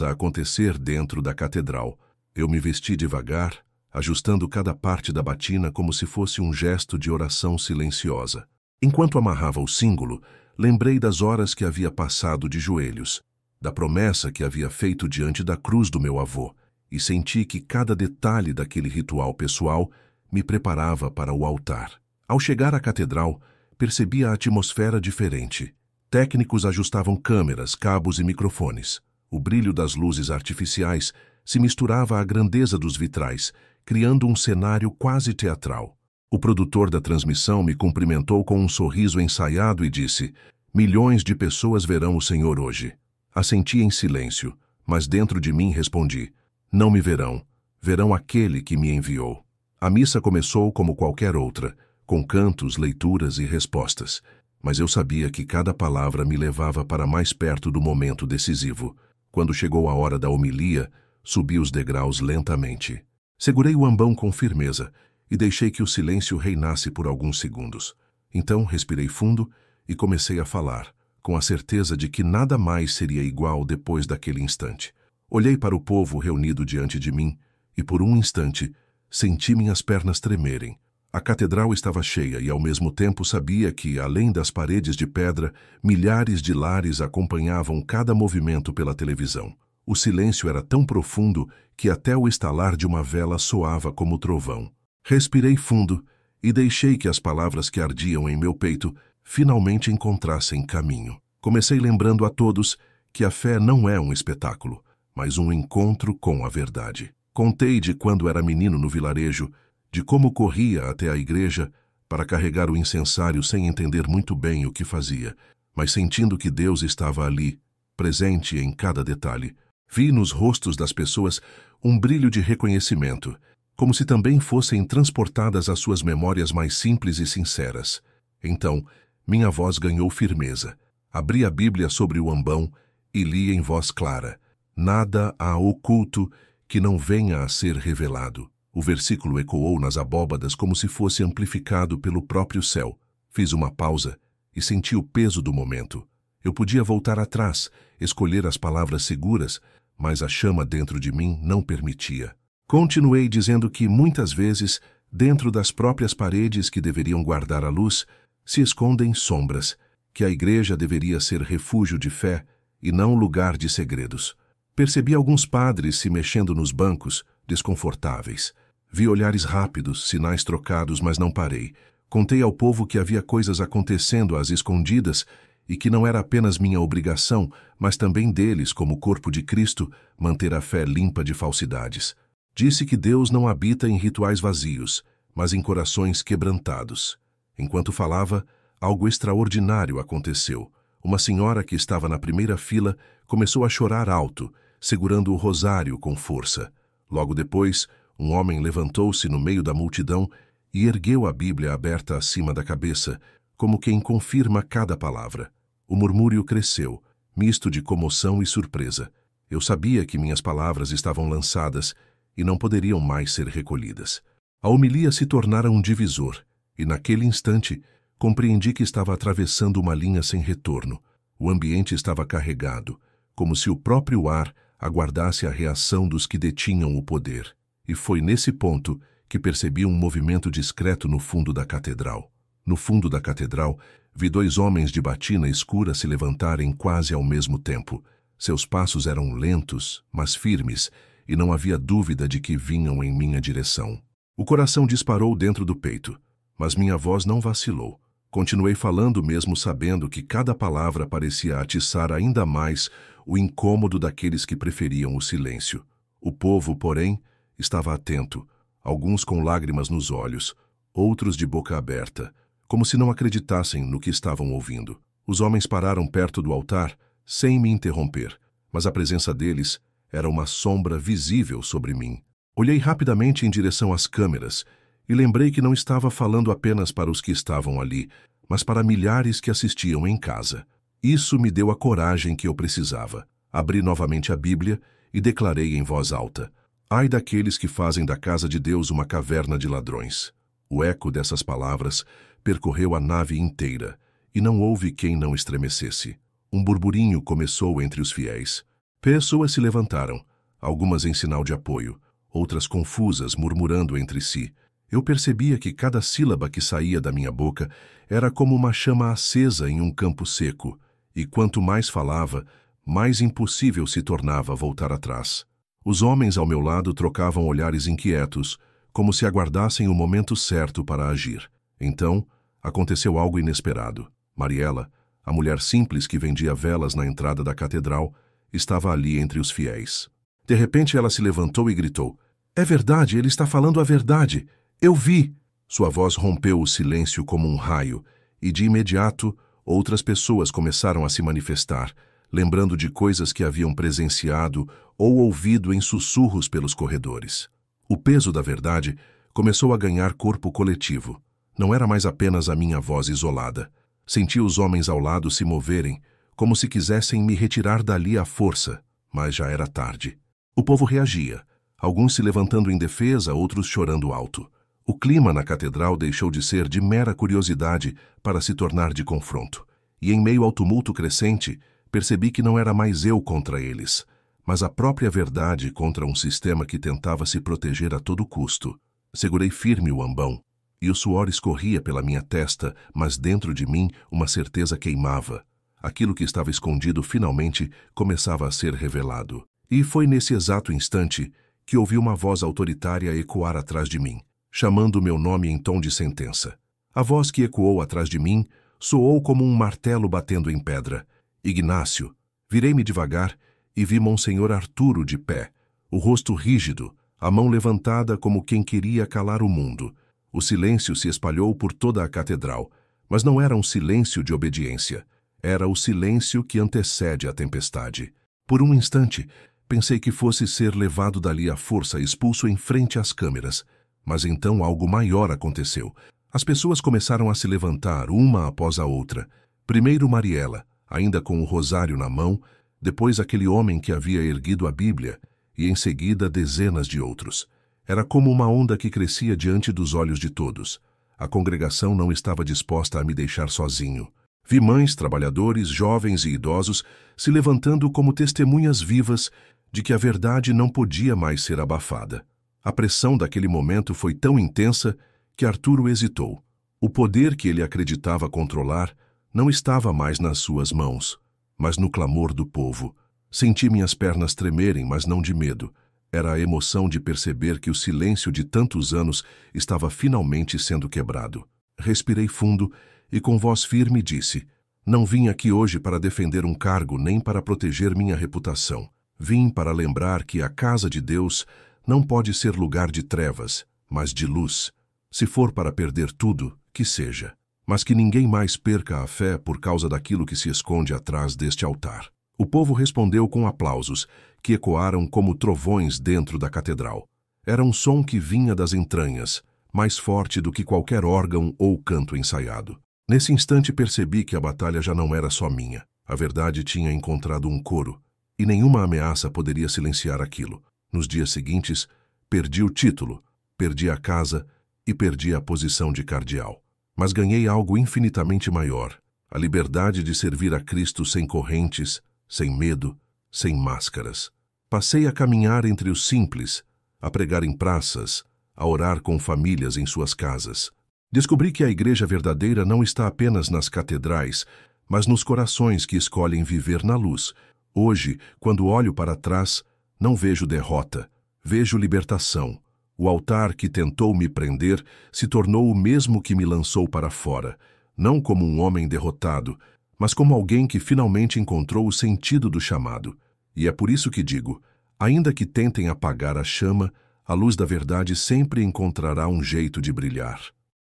a acontecer dentro da catedral. Eu me vesti devagar, ajustando cada parte da batina como se fosse um gesto de oração silenciosa. Enquanto amarrava o símbolo, lembrei das horas que havia passado de joelhos, da promessa que havia feito diante da cruz do meu avô, e senti que cada detalhe daquele ritual pessoal me preparava para o altar. Ao chegar à catedral, percebi a atmosfera diferente. Técnicos ajustavam câmeras, cabos e microfones. O brilho das luzes artificiais se misturava à grandeza dos vitrais, criando um cenário quase teatral. O produtor da transmissão me cumprimentou com um sorriso ensaiado e disse: "Milhões de pessoas verão o Senhor hoje." Assenti em silêncio, mas dentro de mim respondi: "Não me verão, verão aquele que me enviou." A missa começou como qualquer outra, com cantos, leituras e respostas, mas eu sabia que cada palavra me levava para mais perto do momento decisivo. Quando chegou a hora da homilia, subi os degraus lentamente. Segurei o ambão com firmeza e deixei que o silêncio reinasse por alguns segundos. Então respirei fundo e comecei a falar, com a certeza de que nada mais seria igual depois daquele instante. Olhei para o povo reunido diante de mim e, por um instante, senti minhas pernas tremerem. A catedral estava cheia e, ao mesmo tempo, sabia que, além das paredes de pedra, milhares de lares acompanhavam cada movimento pela televisão. O silêncio era tão profundo que até o estalar de uma vela soava como trovão. Respirei fundo e deixei que as palavras que ardiam em meu peito finalmente encontrassem caminho. Comecei lembrando a todos que a fé não é um espetáculo, mas um encontro com a verdade. Contei de quando era menino no vilarejo, de como corria até a igreja para carregar o incensário sem entender muito bem o que fazia, mas sentindo que Deus estava ali, presente em cada detalhe. Vi nos rostos das pessoas um brilho de reconhecimento, como se também fossem transportadas às suas memórias mais simples e sinceras. Então, minha voz ganhou firmeza. Abri a Bíblia sobre o ambão e li em voz clara: "Nada há oculto que não venha a ser revelado." O versículo ecoou nas abóbadas como se fosse amplificado pelo próprio céu. Fiz uma pausa e senti o peso do momento. Eu podia voltar atrás, escolher as palavras seguras, mas a chama dentro de mim não permitia. Continuei dizendo que, muitas vezes, dentro das próprias paredes que deveriam guardar a luz, se escondem sombras, que a igreja deveria ser refúgio de fé e não lugar de segredos. Percebi alguns padres se mexendo nos bancos, desconfortáveis. Vi olhares rápidos, sinais trocados, mas não parei. Contei ao povo que havia coisas acontecendo às escondidas e que não era apenas minha obrigação, mas também deles, como corpo de Cristo, manter a fé limpa de falsidades. Disse que Deus não habita em rituais vazios, mas em corações quebrantados. Enquanto falava, algo extraordinário aconteceu. Uma senhora que estava na primeira fila começou a chorar alto, segurando o rosário com força. Logo depois, um homem levantou-se no meio da multidão e ergueu a Bíblia aberta acima da cabeça, como quem confirma cada palavra. O murmúrio cresceu, misto de comoção e surpresa. Eu sabia que minhas palavras estavam lançadas e não poderiam mais ser recolhidas. A homilia se tornara um divisor, e naquele instante compreendi que estava atravessando uma linha sem retorno. O ambiente estava carregado, como se o próprio ar aguardasse a reação dos que detinham o poder. E foi nesse ponto que percebi um movimento discreto no fundo da catedral. No fundo da catedral, vi 2 homens de batina escura se levantarem quase ao mesmo tempo. Seus passos eram lentos, mas firmes, e não havia dúvida de que vinham em minha direção. O coração disparou dentro do peito, mas minha voz não vacilou. Continuei falando mesmo sabendo que cada palavra parecia atiçar ainda mais o incômodo daqueles que preferiam o silêncio. O povo, porém, estava atento, alguns com lágrimas nos olhos, outros de boca aberta, como se não acreditassem no que estavam ouvindo. Os homens pararam perto do altar, sem me interromper, mas a presença deles era uma sombra visível sobre mim. Olhei rapidamente em direção às câmeras e lembrei que não estava falando apenas para os que estavam ali, mas para milhares que assistiam em casa. Isso me deu a coragem que eu precisava. Abri novamente a Bíblia e declarei em voz alta: ai daqueles que fazem da casa de Deus uma caverna de ladrões. O eco dessas palavras percorreu a nave inteira, e não houve quem não estremecesse. Um burburinho começou entre os fiéis. Pessoas se levantaram, algumas em sinal de apoio, outras confusas, murmurando entre si. Eu percebia que cada sílaba que saía da minha boca era como uma chama acesa em um campo seco, e quanto mais falava, mais impossível se tornava voltar atrás. Os homens ao meu lado trocavam olhares inquietos, como se aguardassem o momento certo para agir. Então, aconteceu algo inesperado. Mariela, a mulher simples que vendia velas na entrada da catedral, estava ali entre os fiéis. De repente ela se levantou e gritou: é verdade, ele está falando a verdade. Eu vi! Sua voz rompeu o silêncio como um raio, e de imediato outras pessoas começaram a se manifestar, lembrando de coisas que haviam presenciado ou ouvido em sussurros pelos corredores. O peso da verdade começou a ganhar corpo coletivo. Não era mais apenas a minha voz isolada. Senti os homens ao lado se moverem, como se quisessem me retirar dali à força, mas já era tarde. O povo reagia, alguns se levantando em defesa, outros chorando alto. O clima na catedral deixou de ser de mera curiosidade para se tornar de confronto. E em meio ao tumulto crescente, percebi que não era mais eu contra eles, mas a própria verdade contra um sistema que tentava se proteger a todo custo. Segurei firme o ambão, e o suor escorria pela minha testa, mas dentro de mim uma certeza queimava. Aquilo que estava escondido finalmente começava a ser revelado. E foi nesse exato instante que ouvi uma voz autoritária ecoar atrás de mim, chamando meu nome em tom de sentença. A voz que ecoou atrás de mim soou como um martelo batendo em pedra. Ignácio. Virei-me devagar e vi Monsenhor Arturo de pé, o rosto rígido, a mão levantada como quem queria calar o mundo. O silêncio se espalhou por toda a catedral, mas não era um silêncio de obediência. Era o silêncio que antecede a tempestade. Por um instante, pensei que fosse ser levado dali à força, expulso em frente às câmeras. Mas então algo maior aconteceu. As pessoas começaram a se levantar, uma após a outra. Primeiro Mariela, ainda com o rosário na mão, depois aquele homem que havia erguido a Bíblia, e em seguida dezenas de outros. Era como uma onda que crescia diante dos olhos de todos. A congregação não estava disposta a me deixar sozinho. Vi mães, trabalhadores, jovens e idosos se levantando como testemunhas vivas de que a verdade não podia mais ser abafada. A pressão daquele momento foi tão intensa que Arturo hesitou. O poder que ele acreditava controlar não estava mais nas suas mãos, mas no clamor do povo. Senti minhas pernas tremerem, mas não de medo. Era a emoção de perceber que o silêncio de tantos anos estava finalmente sendo quebrado. Respirei fundo e com voz firme disse: não vim aqui hoje para defender um cargo nem para proteger minha reputação. Vim para lembrar que a casa de Deus não pode ser lugar de trevas, mas de luz. Se for para perder tudo, que seja. Mas que ninguém mais perca a fé por causa daquilo que se esconde atrás deste altar. O povo respondeu com aplausos, que ecoaram como trovões dentro da catedral. Era um som que vinha das entranhas, mais forte do que qualquer órgão ou canto ensaiado. Nesse instante percebi que a batalha já não era só minha. A verdade tinha encontrado um coro, e nenhuma ameaça poderia silenciar aquilo. Nos dias seguintes, perdi o título, perdi a casa e perdi a posição de cardeal. Mas ganhei algo infinitamente maior, a liberdade de servir a Cristo sem correntes, sem medo, sem máscaras. Passei a caminhar entre os simples, a pregar em praças, a orar com famílias em suas casas. Descobri que a igreja verdadeira não está apenas nas catedrais, mas nos corações que escolhem viver na luz. Hoje, quando olho para trás, não vejo derrota, vejo libertação. O altar que tentou me prender se tornou o mesmo que me lançou para fora, não como um homem derrotado, mas como alguém que finalmente encontrou o sentido do chamado. E é por isso que digo, ainda que tentem apagar a chama, a luz da verdade sempre encontrará um jeito de brilhar.